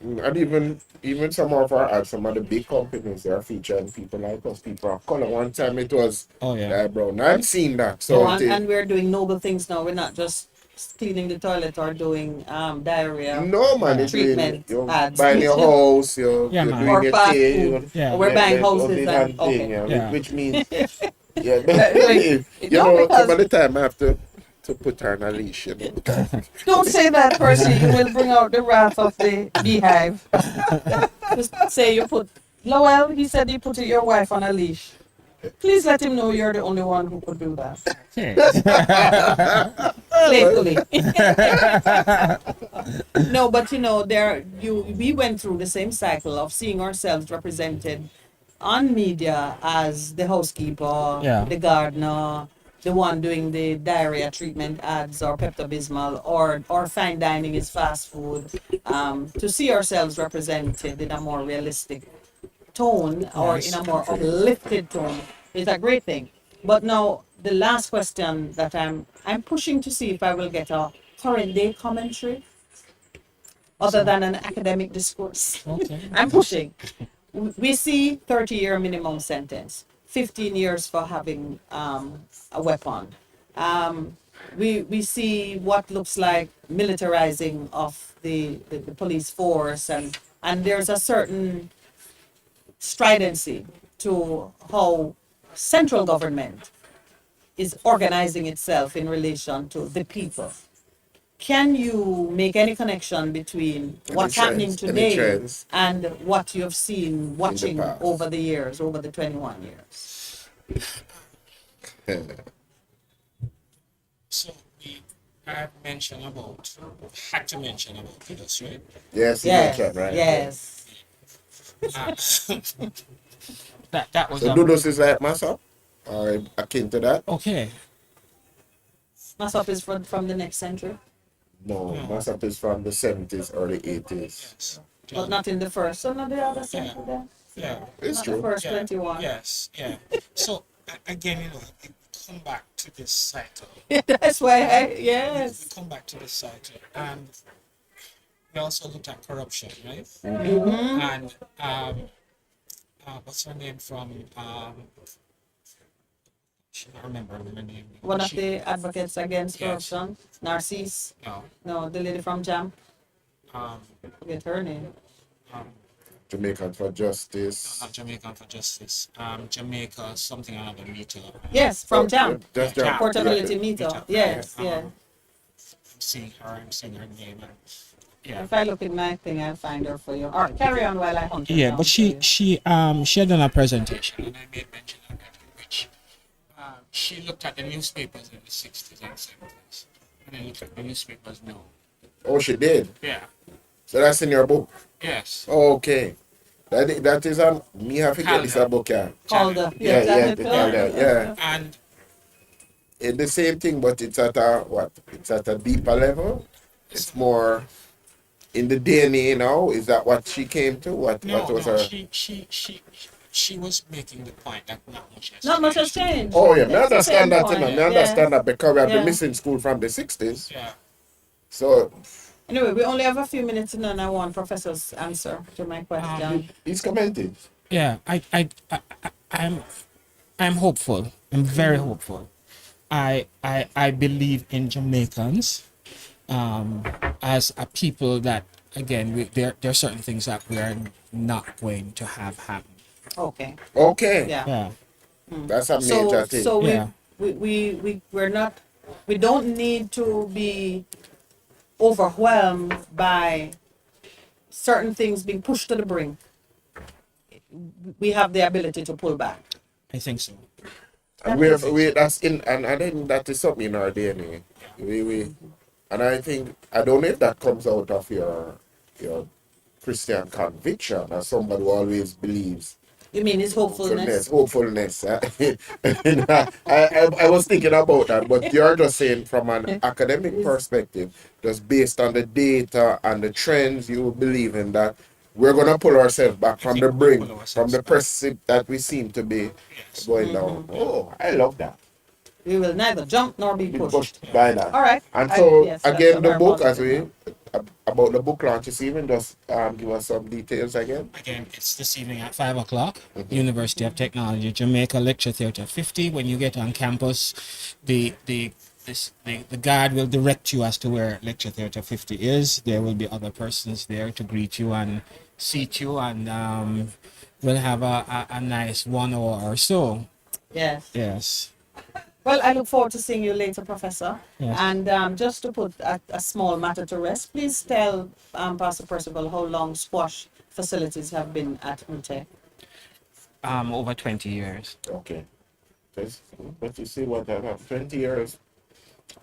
And even some of our ads, some of the big companies, they are featuring people like us, people of color. One time it was brown. I've seen that. So So, and we're doing noble things now. We're not just cleaning the toilet or doing diarrhea no man, it's really, treatment you're ads. buying your house, Yeah, you're man. doing Or your fast thing, food. Yeah. We're buying houses thing, and okay. yeah, Yeah. which means yeah, Like, you know, some because- of the time I have to to put her on a leash, you know. Don't say that, Percy. You will bring out the wrath of the beehive. Just say you put. Lowell, he said he put your wife on a leash. Please let him know you're the only one who could do that. Playfully. No, but we went through the same cycle of seeing ourselves represented on media as the housekeeper, Yeah. the gardener, the one doing the diarrhea treatment ads or Pepto-Bismol, or fine dining is fast food. To see ourselves represented in a more realistic tone or in a more uplifted tone is a great thing. But now the last question that I'm pushing to see if I will get a current day commentary other than an academic discourse. Okay. I'm pushing. We see 30-year minimum sentence, 15 years for having a weapon. We see what looks like militarizing of the police force, and there's a certain stridency to how central government is organizing itself in relation to the people. Can you make any connection between what's happening Any today trends and what you've seen watching past? over the years, over the 21 years? So we had mentioned about, had to mention about this, right? Yes, you Yes, mentioned, right? yes. Uh, that was So Dodos is like Massa, or akin to that? okay. Masop is from the next century, No, Massa is from the 70s or the 80s. Yes. but not in the first. So not the other century then. Yeah. It's Not true. the first Yeah. 21. Yes. Yeah. So again, we come back to this cycle. That's why We yes. come back to this cycle, and we also looked at corruption, right? Mm-hmm. And what's her name from? I don't remember her name. One of the advocates against Yes. corruption, Narcisse. No. No, the lady from Jam. Um, Forget her name. Jamaican for Justice. not Jamaican for Justice. Jamaica something another meter. Yes, from Jam. Just Yeah, Jam. Portability Yeah. meter. Yes, yeah. I'm seeing her name. And, yeah. If I look in my thing, I'll find her for you. All right, carry on while I hunt her Yeah, down but for you. she had done a presentation, and I made mention of it, in which she looked at the newspapers in the 60s and 70s, and then looked at the newspapers now. Oh, she did. Yeah. So that's in your book. Yes. Okay. That is on me have to get this Calendar. book, yeah. Calder. Yeah, Janet the Calder. calendar, yeah. And It's the same thing, but it's at a what? It's at a deeper level. It's more in the DNA now. Is that what she came to? What was her? she was making the point that not much has Not much has changed. changed. Oh yeah, It's me the understand same that, point. you know. Me understand that because we have Yeah. been missing school from the 60s. Yeah. So Anyway, we only have a few minutes in and I want Professor's answer to my question. he's commented. Yeah, I'm hopeful. I'm very hopeful. I believe in Jamaicans as a people that again there are certain things that we are not going to have happen. Okay. Okay, Yeah. Yeah. that's a major thing. So Yeah. we're not, we don't need to be overwhelmed by certain things being pushed to the brink. We have the ability to pull back. I think so. And we that's in and I think that is something in our DNA. We and I think I don't know if that comes out of your Christian conviction as somebody who always believes You mean his hopefulness? hopefulness. I was thinking about that, but you're just saying from an academic perspective, just based on the data and the trends, you believe in that we're gonna pull ourselves back from think the we'll brink, pull ourselves from the back. precipice that we seem to be Yes. going down. Oh, I love that. We will neither jump nor be Be pushed. pushed by that. All right. And so Yes, that's again, a the very book as positive we about the book launch this evening, just give us some details again. Again, it's this evening at 5 o'clock. University of Technology, Jamaica Lecture Theatre 50. When you get on campus, the guard will direct you as to where Lecture Theatre 50 is. There will be other persons there to greet you and seat you, and we'll have a nice 1 hour or so. Yes. Yes. Well, I look forward to seeing you later, Professor. Yes. And just to put a small matter to rest, please tell Pastor Percival how long squash facilities have been at Ute. Over 20 years. Okay. But you see what I have 20 years.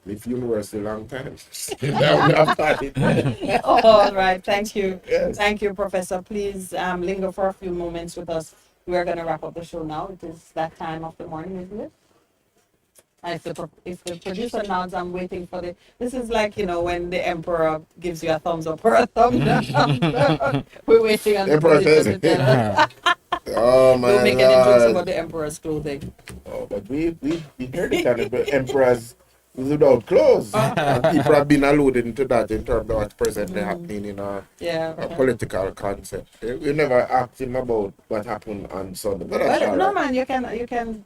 With university long time. I've had it. All right, thank you. Yes. Thank you, Professor. Please linger for a few moments with us. We're going to wrap up the show now. It is that time of the morning, isn't it? If the producer nods, I'm waiting for the. This is like, when the emperor gives you a thumbs up or a thumbs down. We're waiting on the Emperor producer says to it. tell us. Oh my Don't make any jokes Lord. about the emperor's clothing. Oh, but we heard it on the emperors without clothes. And people have been alluding to that in terms of what's presently happening in a Yeah. political concept. We never asked him about what happened on Sunday. But that's Well, all no, right. man, you can.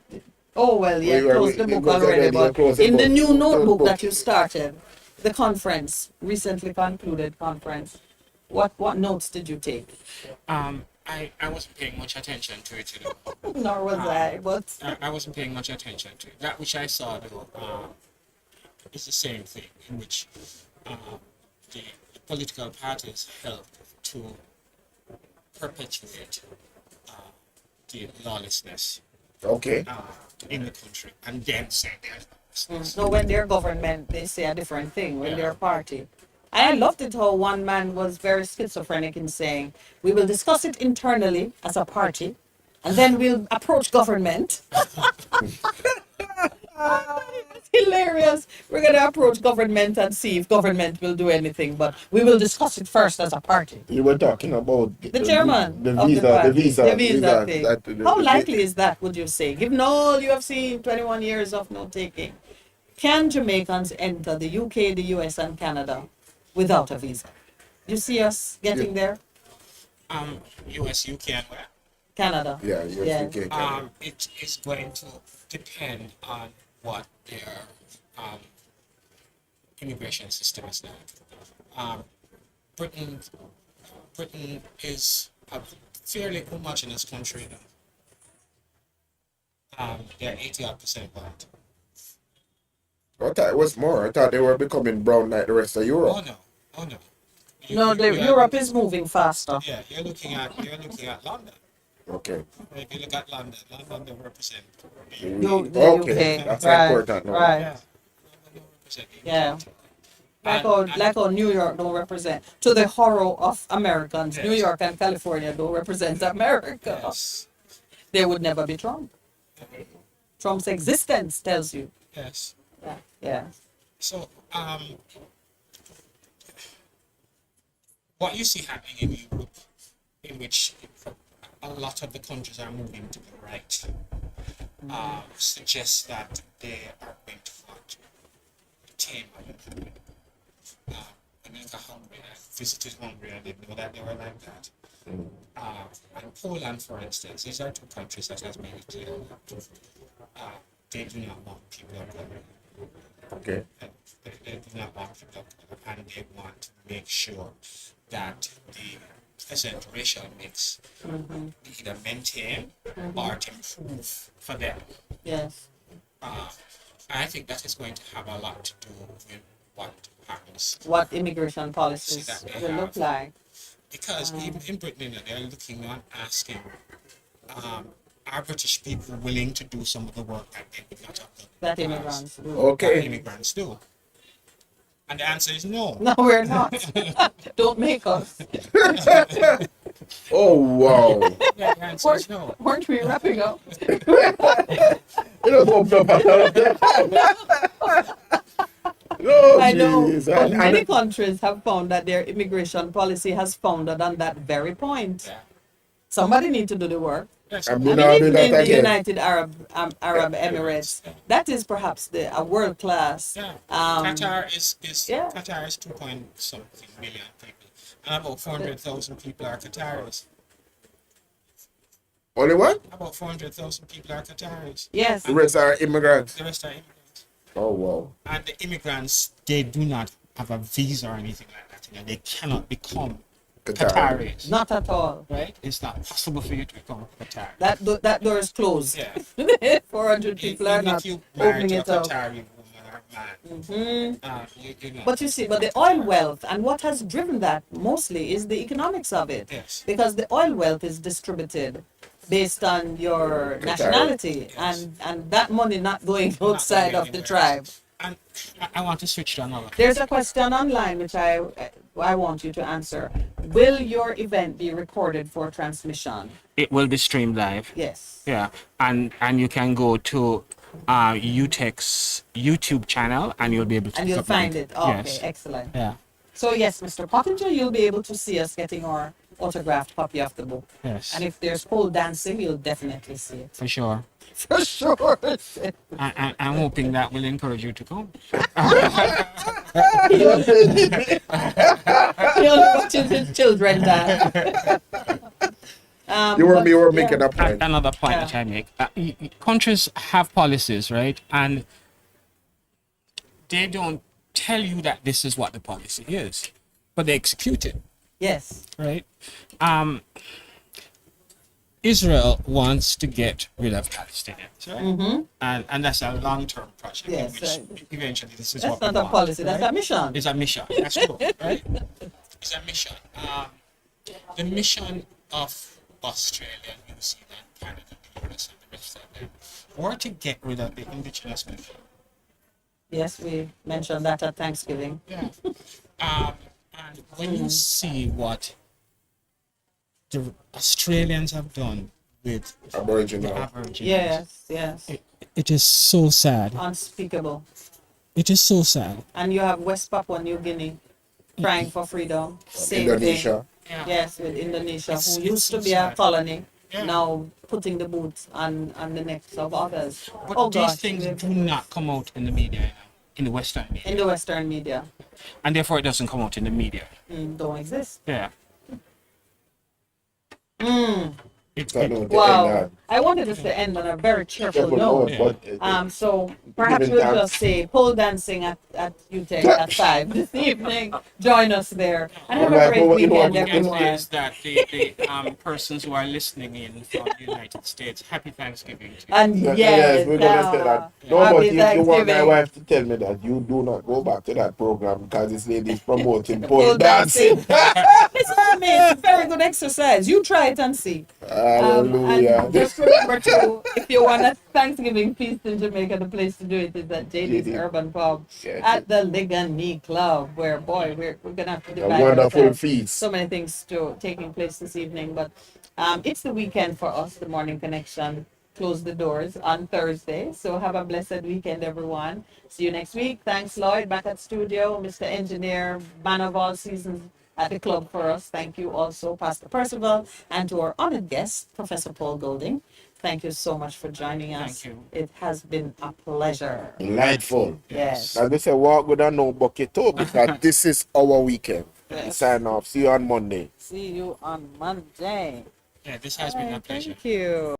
Oh well, yeah, We- close the we- book because already. already you But closed the in the book. new Close notebook book. that you started, the conference recently concluded conference. What notes did you take? I wasn't paying much attention to it, Nor was I. But I wasn't paying much attention to it. That which I saw, though, is the same thing, in which the political parties help to perpetuate the lawlessness Okay. in the country, and then say there's lawlessness. no, when they're government, they say a different thing. When Yeah. they're party. I loved it how one man was very schizophrenic in saying, we will discuss it internally as a party, and then we'll approach government. It's hilarious. We're going to approach government and see if government will do anything, but we will discuss it first as a party. You were talking about The chairman the of visa, party, the visa, the visa thing. How the- likely is that, would you say? Given all you have seen, 21 years of note-taking, can Jamaicans enter the UK, the US, and Canada without a visa? You see us getting there? US, UK, and where? Canada. Yeah, Yeah. UK. It is going to depend on what their immigration system is like. Britain is a fairly homogeneous country now. They're 80% white. I thought it was more. I thought they were becoming brown like the rest of Oh Europe. no, oh no. No, Europe is moving faster. Yeah, you're looking at London. Okay. If you look at London, London represent. The Okay, UK. that's Right, important now. right. Yeah, London represent. Yeah. Like And- how New York don't represent, to the horror of Americans, Yes. New York and California don't represent America. Yes, They would never be Trump. Trump's existence tells you. yes. Yeah. Yeah. So, what you see happening in Europe, in which a lot of the countries are moving to the right, suggests that they are going to want to tame Hungary. When you look at Hungary, I visited Hungary, I didn't know that they were like that. And Poland, for instance, these are two countries that has made it clear that they do not want people of color. Okay. They do not want people of color, and they want to make sure that the present racial mix be either maintained or to improve for them. Yes. I think that is going to have a lot to do with what happens. What immigration policies See that they will look have. like. Because even in Britain, they're looking and asking, are British people willing to do some of the work that they would not have done? That immigrants do. That Okay. immigrants do? And the answer is no. No, we're not. Don't make us. Oh wow. Yeah, the answer is no. Weren't we wrapping up? You know, open up. No, I know. jeez. But And- many countries have found that their immigration policy has founded on that very point. Yeah. Somebody need to do the work. Yes. And I we mean, now do even that in the again. United Arab Emirates, that is perhaps a world class. Yeah. Um, Qatar is yeah. Qatar is 2 point something million people, and about 400,000 people are Qataris. Only what? About 400,000 people are Qataris. Yes. The rest are immigrants. The rest are immigrants. Oh wow. And the immigrants, they do not have a visa or anything like that. You know, they cannot become Qataris. Not at all. Right? It's not possible for you to become a Qatari. That door is closed. Yeah. 400 people are Even not if you marry opening to a it up. Qatari woman or man, you know. But you see, but the oil wealth and what has driven that mostly is the economics of it. Yes. Because the oil wealth is distributed based on your nationality Yes. and that money not going Not outside going of the anywhere. tribe. And I want to switch to another. There's a question online which I want you to answer. Will your event be recorded for transmission? It will be streamed live. Yes. Yeah, and you can go to UTEC's YouTube channel and you'll be able to And you'll pick up find link. it. Okay, Yes. excellent. Yeah. So yes, Mr. Pottinger, you'll be able to see us getting our autographed copy of the book. Yes. And if there's pole dancing, you'll definitely see it. For sure. For sure. I'm hoping that will encourage you to come. You'll watch his children dance. You were But, making yeah. a point. Another point Yeah. that I make. Countries have policies, right? And they don't tell you that this is what the policy is, but they execute it, Yes. right? Israel wants to get rid of Palestinians, right? And that's a long-term project. Yes, Which right. eventually, this is That's what we not a want, policy, that's right? a mission. It's a mission. That's cool, right? It's a mission. The mission of Australia, New Zealand, Canada, the US, and the rest of them were to get rid of the indigenous people. Yes, we mentioned that at Thanksgiving. Yeah. And when you see what the Australians have done with the Aboriginal. Aborigines, Yes, yes. it is so sad. Unspeakable. It is so sad. And you have West Papua New Guinea crying for freedom. Same Indonesia. Yeah. thing. Yes, with Indonesia, It's- who it's used to so be a sad. colony, Yeah. now putting the boots on the necks of others. But these gosh, things we- do not come out in the media, you know, in the Western media. in the Western media, And therefore it doesn't come out in the media. don't exist. Yeah. It, So, no, Wow. I wanted us to end on a very cheerful note. So perhaps Giving we'll thanks. just say pole dancing at UTEC at 5 this evening. Join us there. And have a Alright, great well, you know weekend, what, It everyone. is that the persons who are listening in from the United States, happy Thanksgiving to you. And yes, we're gonna say that. No, happy but if you want my Thanksgiving. wife to tell me that you do not go back to that program because this lady is promoting Pole pole dancing. Listen to me, it's a very good exercise. You try it and see. Hallelujah. And just remember to, if you want a Thanksgiving feast in Jamaica, the place to do it is at JD's JD. Urban Pub Yeah, at the Ligani Club, where boy, we're gonna have to a divide wonderful ourselves. feast. So many things taking place this evening, but it's the weekend for us. The Morning Connection close the doors on Thursday, so have a blessed weekend, everyone. See you next week. Thanks, Lloyd, back at studio. Mr. Engineer, man of all seasons at the club for us. Thank you also, Pastor Percival, and to our honored guest, Professor Paul Golding. Thank you so much for joining us. Thank you. It has been a pleasure. Delightful. Yes. As we say, walk with a no bucket too, because this is our weekend. Yes. Sign off. See you on Monday. See you on Monday. Yeah, this has been a pleasure. Thank you.